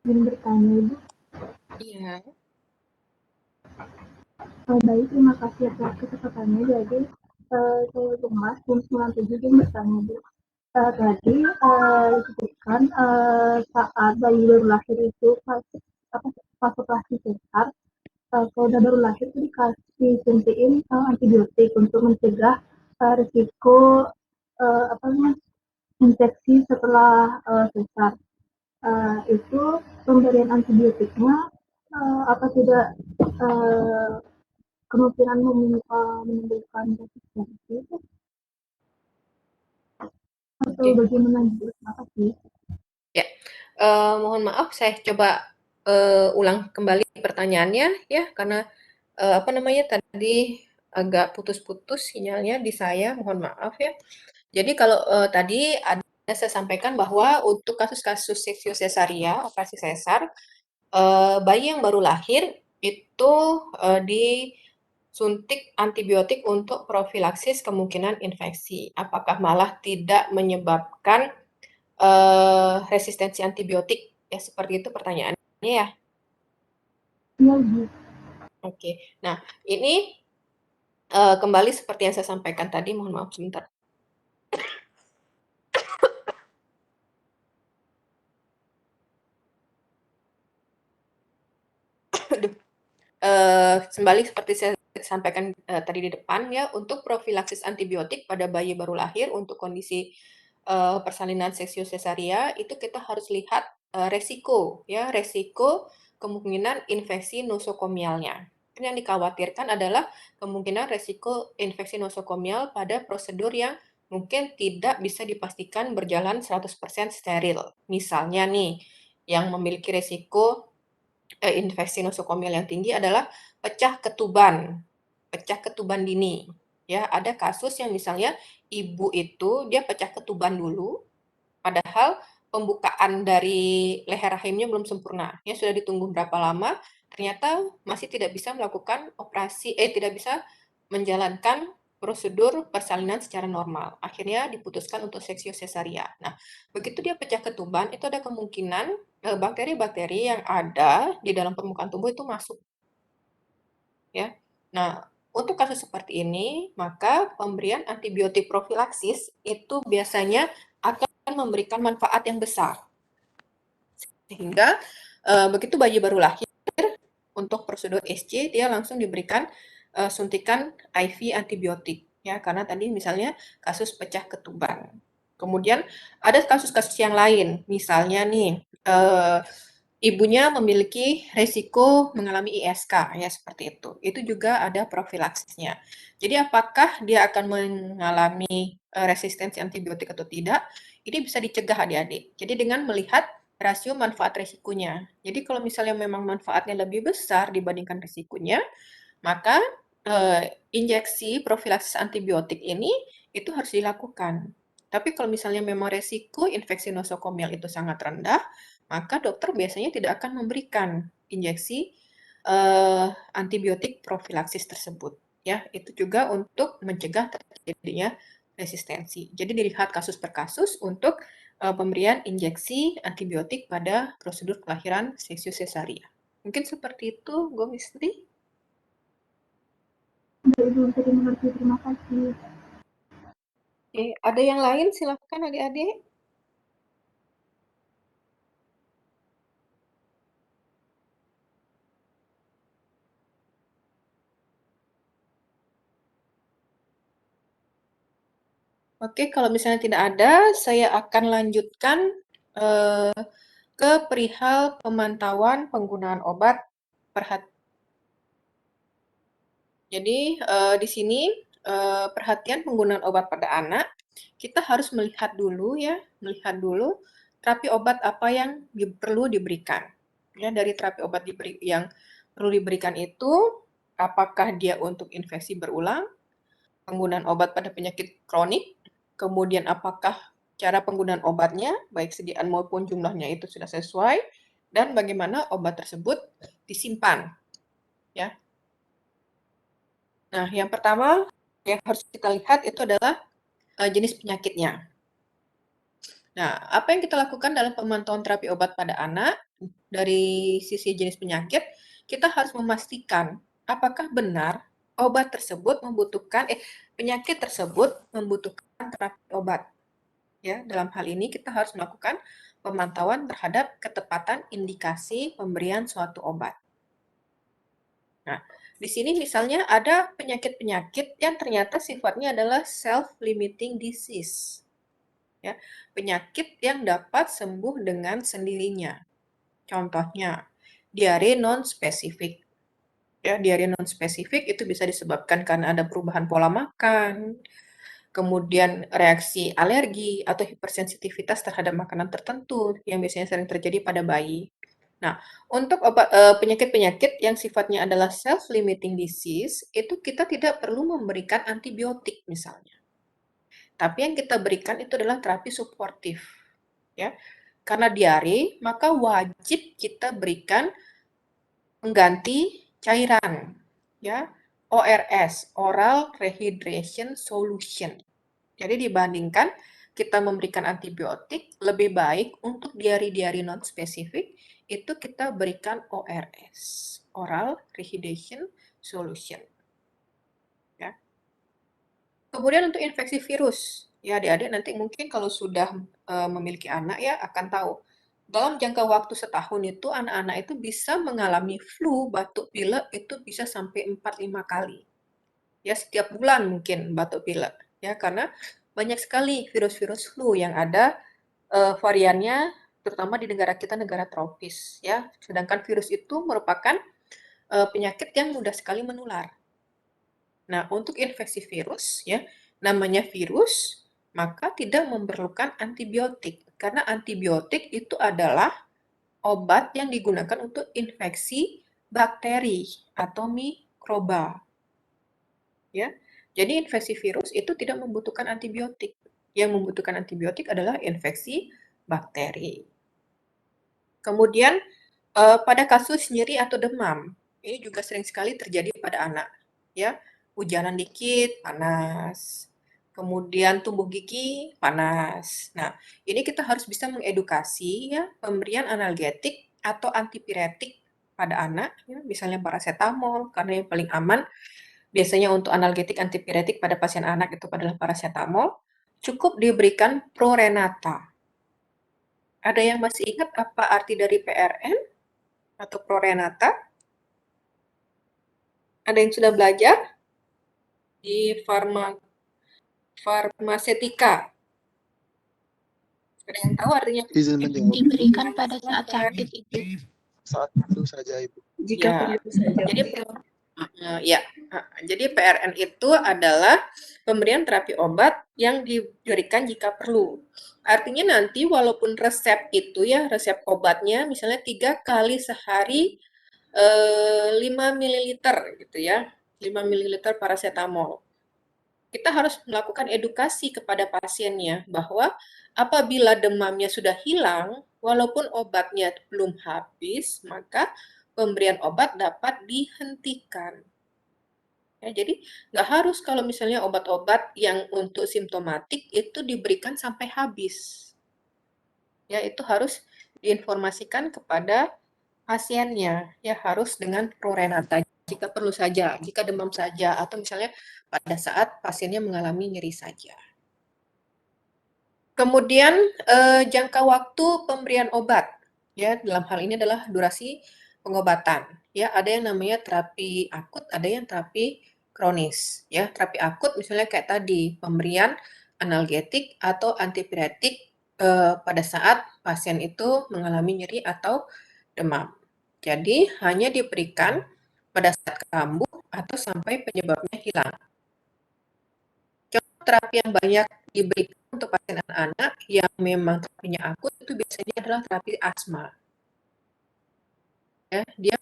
Ingin bertanya, Ibu. Iya. Baik, terima kasih atas kesempatannya. Jadi, saya Lumas, Tim 97 ingin bertanya, Bu. Tadi disebutkan saat bayi baru lahir itu fase sesar, kalau udah baru lahir itu dikasih suntikin antibiotik untuk mencegah risiko infeksi setelah sesar. Itu pemberian antibiotiknya apa tidak kemungkinan menimbulkan resistensi itu atau bagaimana? Terima kasih. Ya, mohon maaf saya coba ulang kembali pertanyaannya ya karena apa namanya tadi agak putus-putus sinyalnya di saya, mohon maaf ya. Jadi kalau tadi ada saya sampaikan bahwa untuk kasus-kasus seksio sesaria, operasi sesar, bayi yang baru lahir itu disuntik antibiotik untuk profilaksis kemungkinan infeksi. Apakah malah tidak menyebabkan resistensi antibiotik? Ya seperti itu pertanyaannya ya. Iya, Bu. Oke. Nah, ini kembali seperti yang saya sampaikan tadi, mohon maaf sebentar. Kembali seperti saya sampaikan tadi di depan ya, untuk profilaksis antibiotik pada bayi baru lahir untuk kondisi persalinan seksio sesaria itu kita harus lihat resiko ya, resiko kemungkinan infeksi nosokomialnya. Yang dikhawatirkan adalah kemungkinan resiko infeksi nosokomial pada prosedur yang mungkin tidak bisa dipastikan berjalan 100% steril. Misalnya nih, yang memiliki resiko infeksi nosokomial yang tinggi adalah pecah ketuban dini. Ya, ada kasus yang misalnya ibu itu dia pecah ketuban dulu, padahal pembukaan dari leher rahimnya belum sempurna. Ya, sudah ditunggu berapa lama, ternyata masih tidak bisa melakukan tidak bisa menjalankan prosedur persalinan secara normal. Akhirnya diputuskan untuk seksio sesaria. Nah, begitu dia pecah ketuban, itu ada kemungkinan bakteri-bakteri yang ada di dalam permukaan tubuh itu masuk. Ya. Nah, untuk kasus seperti ini, maka pemberian antibiotik profilaksis itu biasanya akan memberikan manfaat yang besar. Sehingga begitu bayi baru lahir, untuk prosedur SC dia langsung diberikan suntikan IV antibiotik ya karena tadi misalnya kasus pecah ketuban. Kemudian ada kasus-kasus yang lain, misalnya nih ibunya memiliki resiko mengalami ISK ya seperti itu. Itu juga ada profilaksisnya. Jadi apakah dia akan mengalami resistensi antibiotik atau tidak, ini bisa dicegah adik-adik. Jadi dengan melihat rasio manfaat resikonya. Jadi kalau misalnya memang manfaatnya lebih besar dibandingkan risikonya, maka injeksi profilaksis antibiotik ini itu harus dilakukan. Tapi kalau misalnya memang resiko infeksi nosokomial itu sangat rendah, maka dokter biasanya tidak akan memberikan injeksi antibiotik profilaksis tersebut. Ya, itu juga untuk mencegah terjadinya resistensi. Jadi dilihat kasus per kasus untuk pemberian injeksi antibiotik pada prosedur kelahiran sesius cesaria. Mungkin seperti itu, Bu Mistri. Baik, Ibu, bisa dimengerti. Terima kasih. Oke, ada yang lain? Silahkan adik-adik. Oke, kalau misalnya tidak ada, saya akan lanjutkan ke perihal pemantauan penggunaan obat Jadi di sini perhatian penggunaan obat pada anak, kita harus melihat dulu ya, melihat dulu terapi obat apa yang perlu diberikan. Ya, dari terapi obat yang perlu diberikan itu, apakah dia untuk infeksi berulang, penggunaan obat pada penyakit kronik, kemudian apakah cara penggunaan obatnya, baik sediaan maupun jumlahnya itu sudah sesuai, dan bagaimana obat tersebut disimpan. Ya, nah, yang pertama yang harus kita lihat itu adalah jenis penyakitnya. Nah, apa yang kita lakukan dalam pemantauan terapi obat pada anak dari sisi jenis penyakit, kita harus memastikan apakah benar obat tersebut penyakit tersebut membutuhkan terapi obat. Ya, dalam hal ini kita harus melakukan pemantauan terhadap ketepatan indikasi pemberian suatu obat. Nah, di sini misalnya ada penyakit-penyakit yang ternyata sifatnya adalah self-limiting disease. Ya, penyakit yang dapat sembuh dengan sendirinya. Contohnya, diare non-spesifik. Ya, diare non-spesifik itu bisa disebabkan karena ada perubahan pola makan, kemudian reaksi alergi atau hipersensitivitas terhadap makanan tertentu yang biasanya sering terjadi pada bayi. Nah, untuk penyakit-penyakit yang sifatnya adalah self-limiting disease, itu kita tidak perlu memberikan antibiotik misalnya. Tapi yang kita berikan itu adalah terapi suportif. Ya. Karena diare, maka wajib kita berikan pengganti cairan. Ya. ORS, Oral Rehydration Solution. Jadi dibandingkan kita memberikan antibiotik, lebih baik untuk diare-diare non-spesifik, itu kita berikan ORS, Oral Rehydration Solution. Ya. Kemudian untuk infeksi virus, ya adik-adik nanti mungkin kalau sudah memiliki anak ya akan tahu. Dalam jangka waktu setahun itu anak-anak itu bisa mengalami flu, batuk pilek itu bisa sampai 4-5 kali. Ya setiap bulan mungkin batuk pilek. Ya karena banyak sekali virus-virus flu yang ada variannya terutama di negara kita negara tropis ya. Sedangkan virus itu merupakan penyakit yang mudah sekali menular. Nah, untuk infeksi virus ya, namanya virus, maka tidak memerlukan antibiotik karena antibiotik itu adalah obat yang digunakan untuk infeksi bakteri atau mikroba. Ya. Jadi infeksi virus itu tidak membutuhkan antibiotik. Yang membutuhkan antibiotik adalah infeksi bakteri. Kemudian pada kasus nyeri atau demam, ini juga sering sekali terjadi pada anak. Ya, hujanan dikit, panas. Kemudian tumbuh gigi, panas. Nah, ini kita harus bisa mengedukasi ya pemberian analgetik atau antipiretik pada anak, ya, misalnya paracetamol, karena yang paling aman biasanya untuk analgetik antipiretik pada pasien anak itu adalah paracetamol. Cukup diberikan Prorenata. Ada yang masih ingat apa arti dari PRN atau Prorenata? Ada yang sudah belajar di farmasetika? Ada yang tahu artinya? Izin menjawab. Diberikan pada saat sakit itu. Saat itu saja, Ibu. Jika perlu saja. Jadi ya. Jadi PRN itu adalah pemberian terapi obat yang diberikan jika perlu. Artinya nanti walaupun resep itu ya, resep obatnya misalnya 3 kali sehari 5 mililiter gitu ya, 5 mililiter paracetamol. Kita harus melakukan edukasi kepada pasiennya bahwa apabila demamnya sudah hilang, walaupun obatnya belum habis, maka pemberian obat dapat dihentikan. Ya, jadi nggak harus kalau misalnya obat-obat yang untuk simptomatik itu diberikan sampai habis. Ya, itu harus diinformasikan kepada pasiennya. Ya, harus dengan prorenata jika perlu saja, jika demam saja, atau misalnya pada saat pasiennya mengalami nyeri saja. Kemudian jangka waktu pemberian obat, ya dalam hal ini adalah durasi pengobatan. Ya, ada yang namanya terapi akut, ada yang terapi kronis. Ya, terapi akut misalnya kayak tadi pemberian analgetik atau antipiretik pada saat pasien itu mengalami nyeri atau demam. Jadi hanya diberikan pada saat kambuh atau sampai penyebabnya hilang. Contoh terapi yang banyak diberikan untuk pasien anak-anak yang memang terapinya akut itu biasanya adalah terapi asma. Ya, dia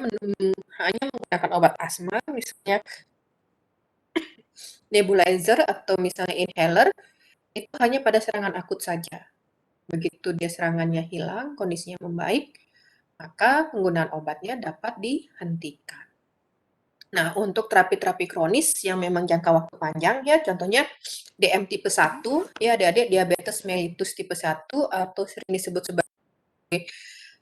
hanya menggunakan obat asma, misalnya nebulizer atau misalnya inhaler, itu hanya pada serangan akut saja. Begitu dia serangannya hilang, kondisinya membaik, maka penggunaan obatnya dapat dihentikan. Nah, untuk terapi-terapi kronis yang memang jangka waktu panjang ya, contohnya DM tipe 1, ya adik-adik diabetes mellitus tipe 1 atau sering disebut sebagai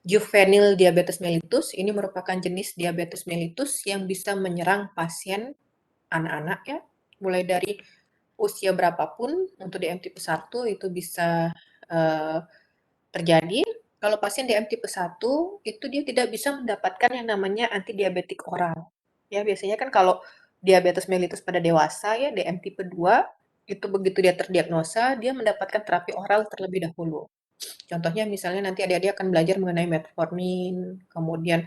juvenile diabetes mellitus. Ini merupakan jenis diabetes mellitus yang bisa menyerang pasien anak-anak ya, mulai dari usia berapapun untuk DM tipe 1 itu bisa terjadi. Kalau pasien DM tipe 1 itu dia tidak bisa mendapatkan yang namanya antidiabetik oral. Ya, biasanya kan kalau diabetes mellitus pada dewasa ya DM tipe 2 itu begitu dia terdiagnosa, dia mendapatkan terapi oral terlebih dahulu. Contohnya misalnya nanti adik-adik akan belajar mengenai metformin, kemudian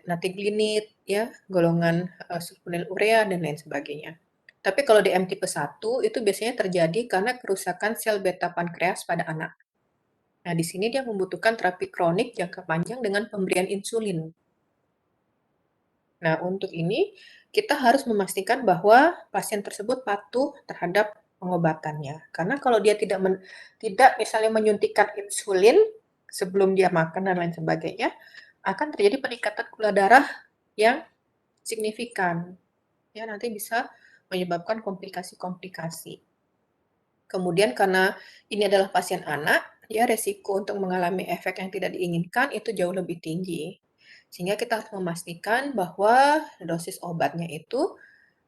natiglinit ya, golongan sulfonylurea dan lain sebagainya. Tapi kalau DM tipe 1 itu biasanya terjadi karena kerusakan sel beta pankreas pada anak. Nah, di sini dia membutuhkan terapi kronik jangka panjang dengan pemberian insulin. Nah, untuk ini kita harus memastikan bahwa pasien tersebut patuh terhadap pengobatannya. Karena kalau dia tidak misalnya menyuntikkan insulin sebelum dia makan dan lain sebagainya, akan terjadi peningkatan gula darah yang signifikan. Ya, nanti bisa menyebabkan komplikasi-komplikasi. Kemudian karena ini adalah pasien anak, ya resiko untuk mengalami efek yang tidak diinginkan itu jauh lebih tinggi. Sehingga kita harus memastikan bahwa dosis obatnya itu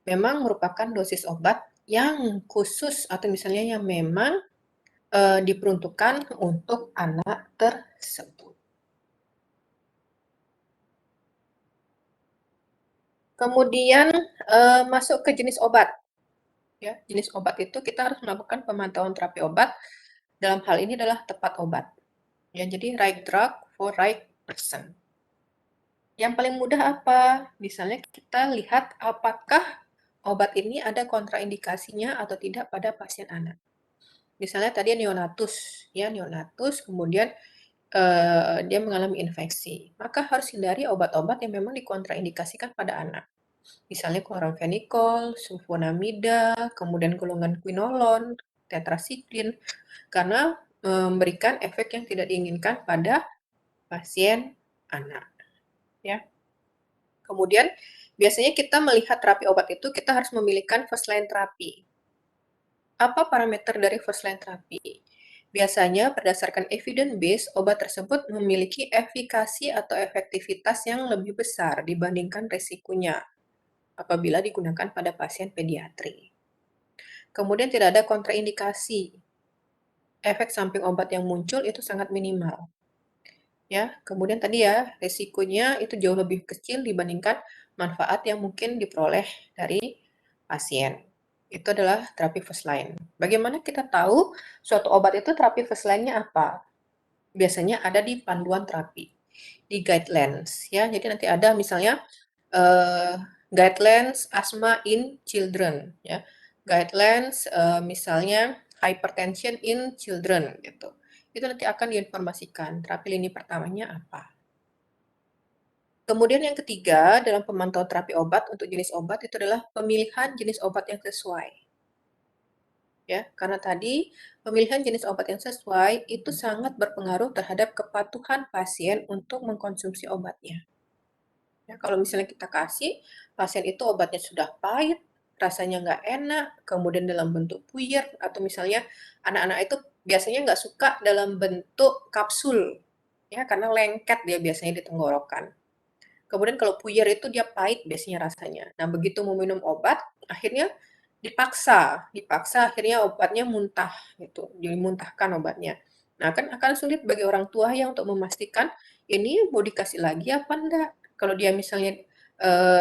memang merupakan dosis obat yang khusus atau misalnya yang memang diperuntukkan untuk anak tersebut. Kemudian masuk ke jenis obat. Ya, jenis obat itu kita harus melakukan pemantauan terapi obat. Dalam hal ini adalah tepat obat. Ya, jadi right drug for right person. Yang paling mudah apa? Misalnya kita lihat apakah obat ini ada kontraindikasinya atau tidak pada pasien anak. Misalnya tadi neonatus, ya neonatus, kemudian dia mengalami infeksi, maka harus hindari obat-obat yang memang dikontraindikasikan pada anak. Misalnya chloramphenicol, sulfonamida, kemudian golongan quinolone, tetrasiklin, karena memberikan efek yang tidak diinginkan pada pasien anak. Ya. Kemudian biasanya kita melihat terapi obat itu kita harus memilihkan first line terapi. Apa parameter dari first line terapi? Biasanya berdasarkan evidence base, obat tersebut memiliki efikasi atau efektivitas yang lebih besar dibandingkan resikonya apabila digunakan pada pasien pediatri. Kemudian tidak ada kontraindikasi. Efek samping obat yang muncul itu sangat minimal. Ya, kemudian tadi ya, resikonya itu jauh lebih kecil dibandingkan manfaat yang mungkin diperoleh dari pasien. Itu adalah terapi first line. Bagaimana kita tahu suatu obat itu terapi first line-nya apa? Biasanya ada di panduan terapi, di guidelines ya. Jadi nanti ada misalnya guidelines asthma in children, ya. Guidelines misalnya hypertension in children gitu. Itu nanti akan diinformasikan terapi lini pertamanya apa. Kemudian yang ketiga dalam pemantauan terapi obat untuk jenis obat itu adalah pemilihan jenis obat yang sesuai. Ya, karena tadi pemilihan jenis obat yang sesuai itu sangat berpengaruh terhadap kepatuhan pasien untuk mengkonsumsi obatnya. Ya, kalau misalnya kita kasih pasien itu obatnya sudah pahit, rasanya nggak enak, kemudian dalam bentuk puyer, atau misalnya anak-anak itu biasanya nggak suka dalam bentuk kapsul, ya karena lengket dia biasanya di tenggorokan. Kemudian kalau puyer itu dia pahit biasanya rasanya. Nah, begitu mau minum obat, akhirnya dipaksa akhirnya obatnya muntah gitu, dimuntahkan obatnya. Nah, kan akan sulit bagi orang tua ya untuk memastikan ini mau dikasih lagi apa enggak. Kalau dia misalnya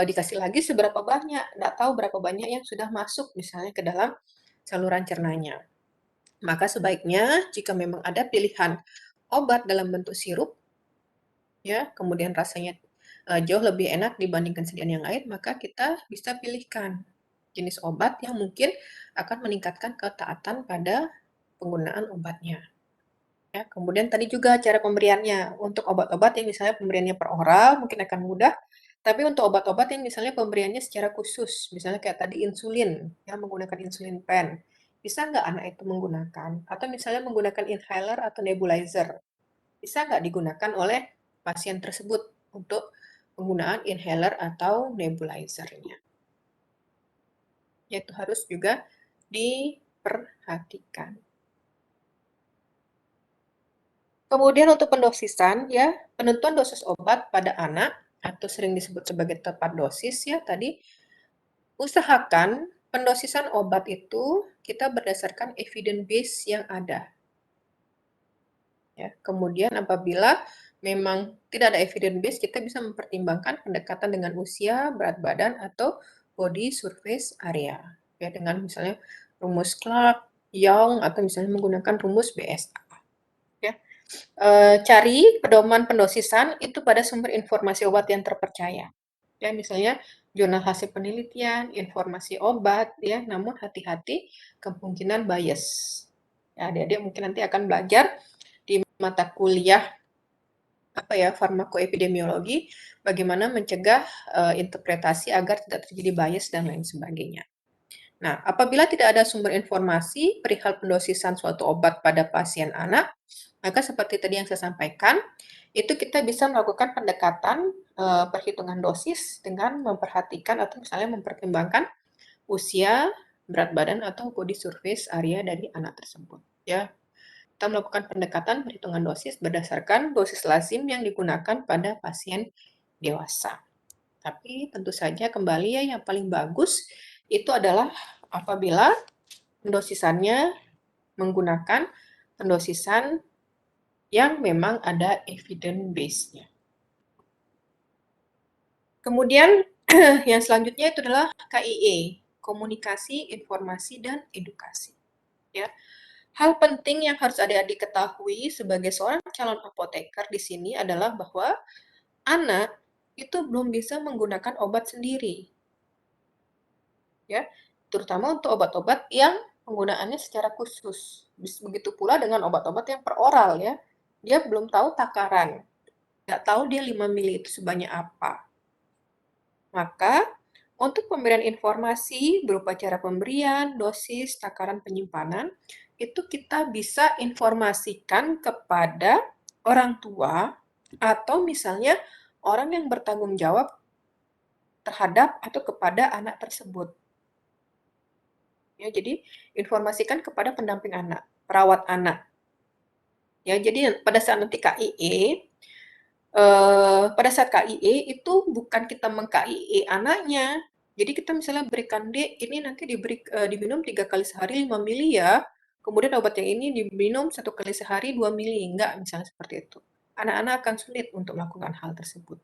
dikasih lagi seberapa banyak, enggak tahu berapa banyak yang sudah masuk misalnya ke dalam saluran cernanya. Maka sebaiknya jika memang ada pilihan obat dalam bentuk sirup, ya, kemudian rasanya jauh lebih enak dibandingkan sediaan yang lain, maka kita bisa pilihkan jenis obat yang mungkin akan meningkatkan ketaatan pada penggunaan obatnya. Ya, kemudian tadi juga cara pemberiannya. Untuk obat-obat yang misalnya pemberiannya per oral mungkin akan mudah, tapi untuk obat-obat yang misalnya pemberiannya secara khusus, misalnya kayak tadi insulin, ya menggunakan insulin pen, bisa nggak anak itu menggunakan? Atau misalnya menggunakan inhaler atau nebulizer, bisa nggak digunakan oleh pasien tersebut untuk penggunaan inhaler atau nebulizernya? Yaitu harus juga diperhatikan. Kemudian untuk pendosisan, ya, penentuan dosis obat pada anak atau sering disebut sebagai tepat dosis ya tadi, usahakan pendosisan obat itu kita berdasarkan evidence base yang ada. Ya, kemudian apabila memang tidak ada evidence base, kita bisa mempertimbangkan pendekatan dengan usia, berat badan, atau body surface area. Ya, dengan misalnya rumus Clark, Young, atau misalnya menggunakan rumus BSA. Ya. Cari pedoman pendosisan itu pada sumber informasi obat yang terpercaya. Ya, misalnya jurnal hasil penelitian, informasi obat, ya, namun hati-hati kemungkinan bias. Ya, adik-adik mungkin nanti akan belajar di mata kuliah apa ya farmakoepidemiologi, bagaimana mencegah interpretasi agar tidak terjadi bias dan lain sebagainya. Nah, apabila tidak ada sumber informasi perihal pendosisan suatu obat pada pasien anak, maka seperti tadi yang saya sampaikan, itu kita bisa melakukan pendekatan perhitungan dosis dengan memperhatikan atau misalnya mempertimbangkan usia, berat badan atau body surface area dari anak tersebut. Ya, kita melakukan pendekatan perhitungan dosis berdasarkan dosis lazim yang digunakan pada pasien dewasa. Tapi tentu saja kembali ya yang paling bagus itu adalah apabila pendosisannya menggunakan pendosisan yang memang ada evidence base-nya. Kemudian yang selanjutnya itu adalah KIE, komunikasi, informasi, dan edukasi. Ya. Hal penting yang harus adik-adik ketahui sebagai seorang calon apoteker di sini adalah bahwa anak itu belum bisa menggunakan obat sendiri. Ya, terutama untuk obat-obat yang penggunaannya secara khusus. Begitu pula dengan obat-obat yang per oral ya. Dia belum tahu takaran. Nggak tahu dia 5 mili itu sebanyak apa. Maka untuk pemberian informasi berupa cara pemberian, dosis, takaran penyimpanan, itu kita bisa informasikan kepada orang tua atau misalnya orang yang bertanggung jawab terhadap atau kepada anak tersebut. Ya, jadi informasikan kepada pendamping anak, perawat anak. Ya, jadi pada saat nanti KIE, pada saat KIE itu bukan kita meng-KIE anaknya. Jadi kita misalnya berikan D, ini nanti diminum 3 kali sehari 5 mili ya. Kemudian obat yang ini diminum 1 kali sehari 2 mili. Enggak, misalnya seperti itu. Anak-anak akan sulit untuk melakukan hal tersebut.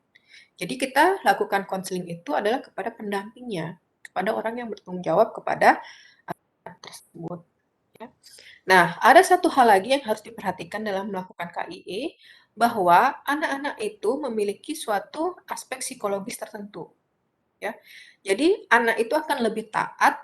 Jadi kita lakukan konseling itu adalah kepada pendampingnya, kepada orang yang bertanggung jawab kepada anak tersebut. Ya. Nah, ada satu hal lagi yang harus diperhatikan dalam melakukan KIE, bahwa anak-anak itu memiliki suatu aspek psikologis tertentu. ya. Jadi anak itu akan lebih taat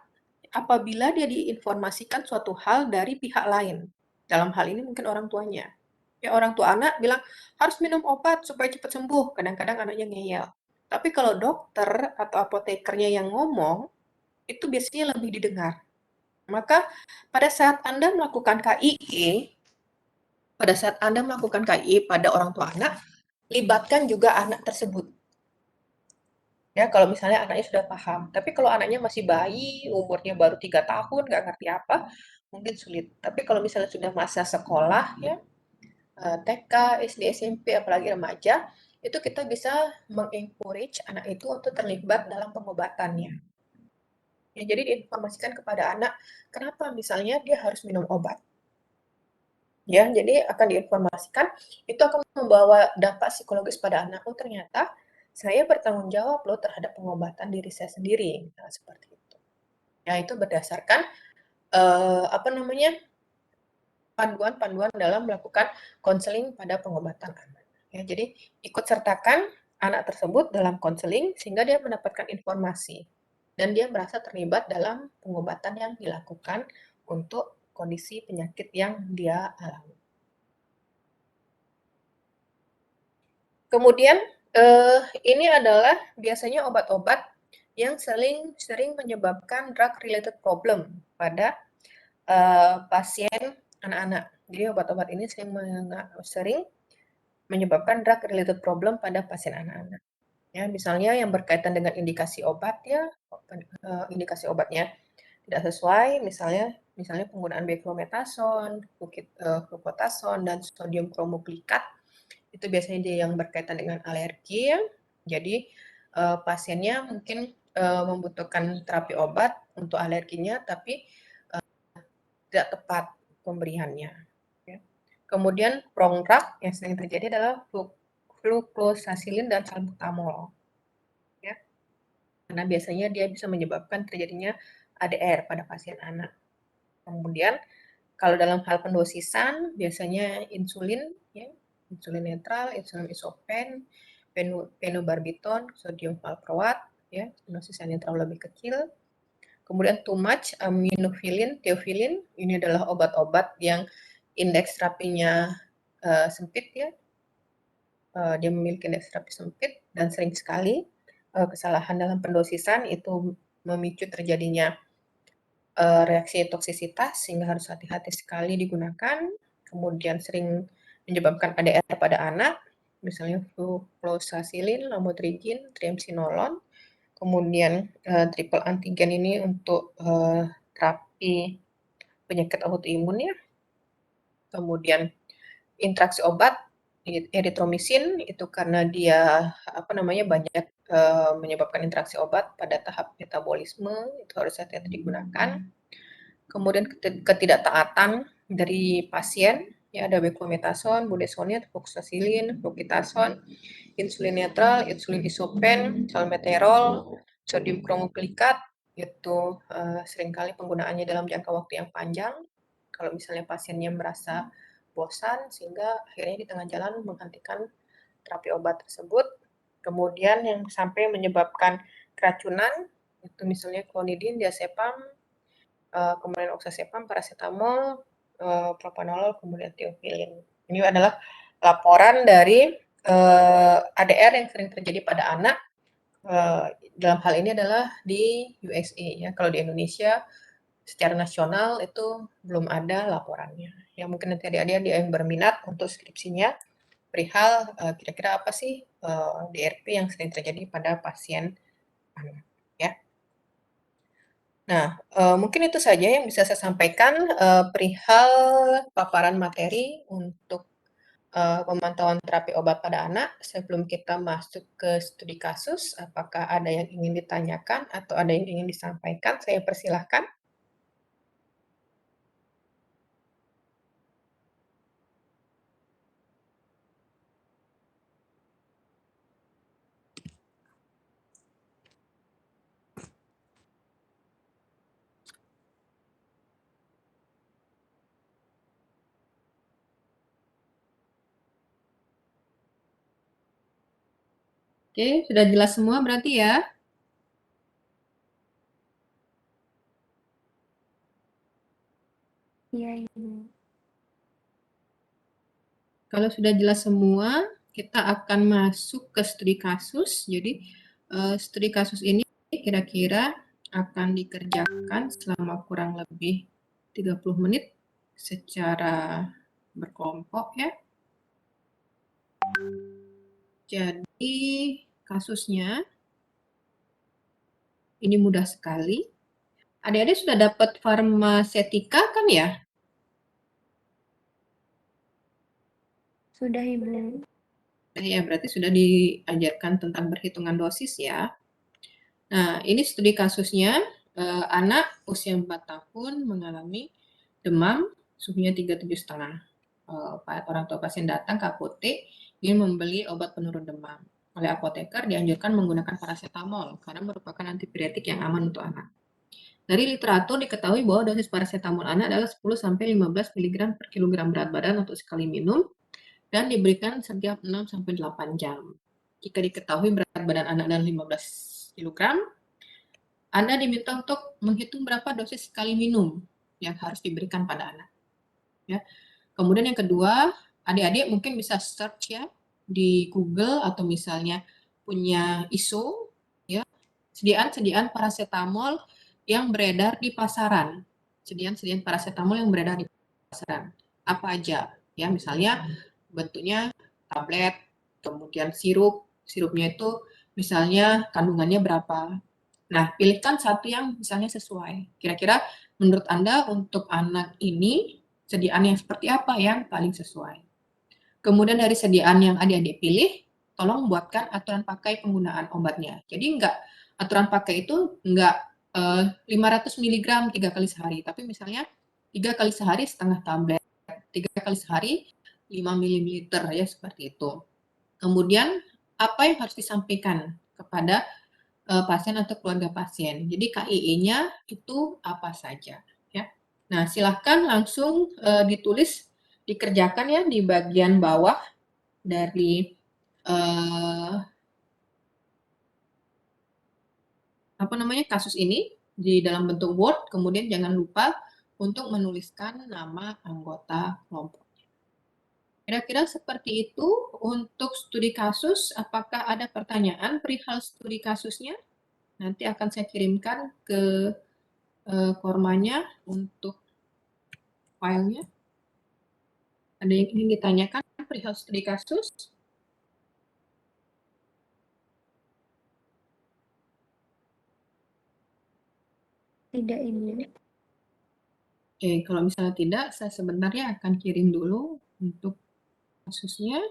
apabila dia diinformasikan suatu hal dari pihak lain. Dalam hal ini mungkin orang tuanya. Ya orang tua anak bilang, "Harus minum obat supaya cepat sembuh." Kadang-kadang anaknya ngeyel. Tapi kalau dokter atau apotekernya yang ngomong, itu biasanya lebih didengar. Maka pada saat Anda melakukan KIE, pada saat Anda melakukan KIE pada orang tua anak, libatkan juga anak tersebut. Ya, kalau misalnya anaknya sudah paham. Tapi kalau anaknya masih bayi, umurnya baru 3 tahun, nggak ngerti apa, mungkin sulit. Tapi kalau misalnya sudah masa sekolah, ya, TK, SD, SMP, apalagi remaja, itu kita bisa mengencourage anak itu untuk terlibat dalam pengobatannya. Ya, jadi diinformasikan kepada anak, kenapa misalnya dia harus minum obat. Ya, jadi akan diinformasikan, itu akan membawa dampak psikologis pada anak. Oh, ternyata saya bertanggung jawab loh terhadap pengobatan diri saya sendiri. Nah, seperti itu. Ya, itu berdasarkan apa namanya? Panduan-panduan dalam melakukan konseling pada pengobatan anak. Ya, jadi ikut sertakan anak tersebut dalam konseling sehingga dia mendapatkan informasi dan dia merasa terlibat dalam pengobatan yang dilakukan untuk kondisi penyakit yang dia alami. Kemudian ini adalah biasanya obat-obat yang sering menyebabkan drug related problem pada pasien anak-anak. Jadi obat-obat ini sering menyebabkan drug related problem pada pasien anak-anak. Ya, misalnya yang berkaitan dengan indikasi obat ya, indikasi obatnya tidak sesuai, misalnya penggunaan beclometasone, fluticasone, dan sodium kromoglikat itu biasanya dia yang berkaitan dengan alergi ya. Jadi pasiennya mungkin membutuhkan terapi obat untuk alerginya, tapi tidak tepat pemberiannya. Ya. Kemudian prongrak yang sering terjadi adalah flucloxacillin dan salbutamol. Ya. Karena biasanya dia bisa menyebabkan terjadinya ADR pada pasien anak. Kemudian kalau dalam hal pendosisan biasanya insulin, ya, insulin netral, insulin isopen, phenobarbital, sodium valproat, ya, dosis yang netral lebih kecil. Kemudian too much aminofilin, theophylline, ini adalah obat-obat yang indeks terapinya sempit ya, dia memiliki indeks terapi sempit dan sering sekali kesalahan dalam pendosisan itu memicu terjadinya reaksi toksisitas sehingga harus hati-hati sekali digunakan. Kemudian sering menyebabkan ADR pada anak, misalnya flucloxacillin, lamotrigin, triamcinolone. Kemudian triple antigen ini untuk terapi penyakit autoimun ya. Kemudian interaksi obat eritromisin itu karena dia banyak menyebabkan interaksi obat pada tahap metabolisme, itu harus hati-hati digunakan. Kemudian ketidaktaatan dari pasien, ya ada beclometasone, budesonide, flucloxacillin, fluticasone, insulin netral, insulin isopen, salmeterol, sodium kromoglikat, itu seringkali penggunaannya dalam jangka waktu yang panjang. Kalau misalnya pasiennya merasa bosan sehingga akhirnya di tengah jalan menghentikan terapi obat tersebut. Kemudian yang sampai menyebabkan keracunan itu misalnya klonidin, diazepam, kemudian oxazepam, paracetamol, propanolol, kemudian theophylline. Ini adalah laporan dari ADR yang sering terjadi pada anak. Dalam hal ini adalah di USA ya. Kalau di Indonesia secara nasional itu belum ada laporannya. Ya mungkin nanti adik-adik yang berminat untuk skripsinya perihal kira-kira apa sih DRP yang sering terjadi pada pasien anak ya. Nah, mungkin itu saja yang bisa saya sampaikan perihal paparan materi untuk pemantauan terapi obat pada anak. Sebelum kita masuk ke studi kasus, apakah ada yang ingin ditanyakan atau ada yang ingin disampaikan? Saya persilahkan. Oke, sudah jelas semua berarti ya? Iya, Ibu. Kalau sudah jelas semua, kita akan masuk ke studi kasus. Jadi, studi kasus ini kira-kira akan dikerjakan selama kurang lebih 30 menit secara berkelompok ya. Jadi, kasusnya ini mudah sekali. Adik-adik sudah dapat farmasetika kan ya? Sudah, Ibu. Ya, berarti sudah diajarkan tentang perhitungan dosis ya. Nah, ini studi kasusnya, anak usia 4 tahun mengalami demam, suhunya 37,5. Orang tua pasien datang ke apotek ingin membeli obat penurun demam. Oleh apoteker dianjurkan menggunakan paracetamol karena merupakan antipiretik yang aman untuk anak. Dari literatur diketahui bahwa dosis paracetamol anak adalah 10-15 mg per kilogram berat badan untuk sekali minum dan diberikan setiap 6-8 jam. Jika diketahui berat badan anak adalah 15 kg, Anda diminta untuk menghitung berapa dosis sekali minum yang harus diberikan pada anak. Ya. Kemudian yang kedua, adik-adik mungkin bisa search ya di Google atau misalnya punya ISO, ya, sediaan paracetamol yang beredar di pasaran. Sediaan paracetamol yang beredar di pasaran. Apa aja? Ya, misalnya bentuknya tablet, kemudian sirupnya itu misalnya kandungannya berapa. Nah, pilihkan satu yang misalnya sesuai. Kira-kira menurut Anda untuk anak ini sediaan yang seperti apa yang paling sesuai? Kemudian dari sediaan yang adik-adik pilih, tolong buatkan aturan pakai penggunaan obatnya. Jadi aturan pakai itu enggak 500 mg 3 kali sehari, tapi misalnya 3 kali sehari setengah tablet, 3 kali sehari 5 ml ya seperti itu. Kemudian apa yang harus disampaikan kepada pasien atau keluarga pasien. Jadi KIE-nya itu apa saja ya. Nah, silahkan langsung ditulis, dikerjakan ya di bagian bawah dari kasus ini di dalam bentuk Word, kemudian jangan lupa untuk menuliskan nama anggota kelompok. Kira-kira seperti itu untuk studi kasus. Apakah ada pertanyaan perihal studi kasusnya? Nanti akan saya kirimkan ke formanya untuk filenya. Ada yang ingin ditanyakan perihal studi kasus? Tidak, Ibu. Kalau misalnya tidak, saya sebenarnya akan kirim dulu untuk kasusnya.